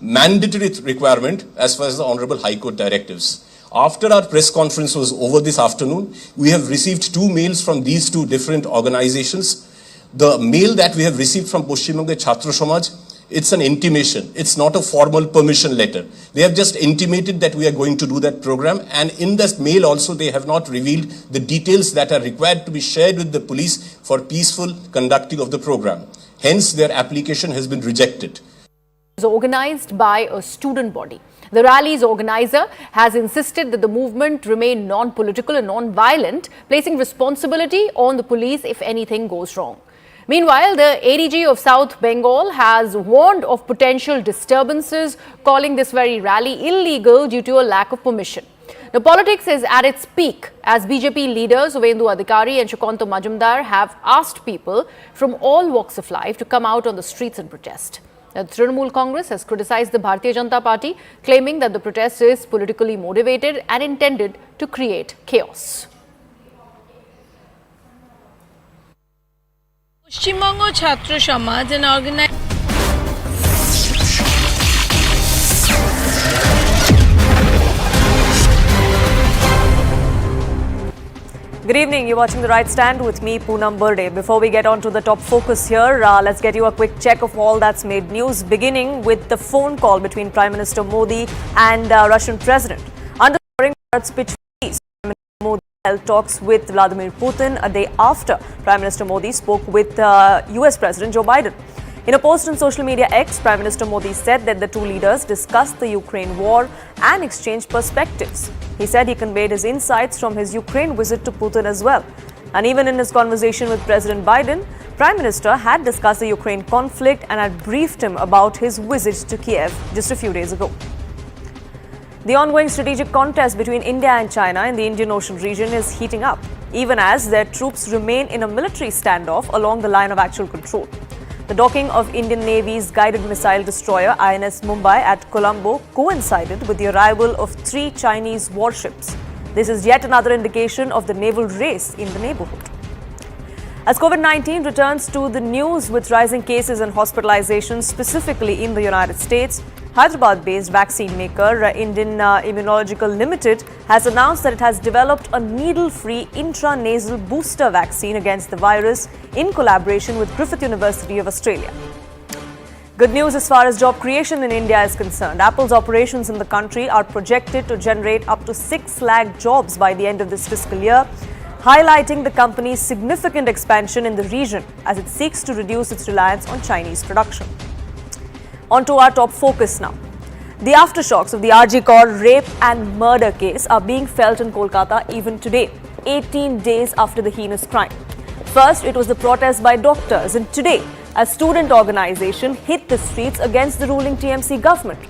mandatory requirement as far as the Honorable High Court directives. After our press conference was over this afternoon, we have received 2 mails from these 2 different organizations. The mail that we have received from Paschim Bango Chhatra Samaj It's an intimation. It's not a formal permission letter. They have just intimated that we are going to do that program, and in this mail also they have not revealed the details that are required to be shared with the police for peaceful conducting of the program. Hence, their application has been rejected. It was organized by a student body. The rally's organizer has insisted that the movement remain non-political and non-violent, placing responsibility on the police if anything goes wrong. Meanwhile, the ADG of South Bengal has warned of potential disturbances, calling this very rally illegal due to a lack of permission. The politics is at its peak as BJP leaders Suvendu Adhikari and Shukanto Majumdar have asked people from all walks of life to come out on the streets and protest. The Trinamool Congress has criticized the Bharatiya Janata Party, claiming that the protest is politically motivated and intended to create chaos. Pashchimbanga Chhatra Samaj and organized Good evening, you're watching The Right Stand with me, Poonam Burde. Before we get on to the top focus here, let's get you a quick check of all that's made news, beginning with the phone call between Prime Minister Modi and Russian President. Underscoring Bharat's pitch for peace, Prime Minister Modi held talks with Vladimir Putin a day after Prime Minister Modi spoke with US President Joe Biden. In a post on social media X, Prime Minister Modi said that the two leaders discussed the Ukraine war and exchanged perspectives. He said he conveyed his insights from his Ukraine visit to Putin as well. And even in his conversation with President Biden, Prime Minister had discussed the Ukraine conflict and had briefed him about his visit to Kiev just a few days ago. The ongoing strategic contest between India and China in the Indian Ocean region is heating up, even as their troops remain in a military standoff along the line of actual control. The docking of Indian Navy's guided missile destroyer INS Mumbai at Colombo coincided with the arrival of 3 Chinese warships. This is yet another indication of the naval race in the neighborhood. As COVID-19 returns to the news with rising cases and hospitalizations, specifically in the United States, Hyderabad-based vaccine maker Indian Immunological Limited has announced that it has developed a needle-free intranasal booster vaccine against the virus in collaboration with Griffith University of Australia. Good news as far as job creation in India is concerned. Apple's operations in the country are projected to generate up to 6 lakh jobs by the end of this fiscal year, highlighting the company's significant expansion in the region as it seeks to reduce its reliance on Chinese production. On to our top focus now. The aftershocks of the RG Kaur rape and murder case are being felt in Kolkata even today, 18 days after the heinous crime. First, it was the protest by doctors, and today, a student organization hit the streets against the ruling TMC government.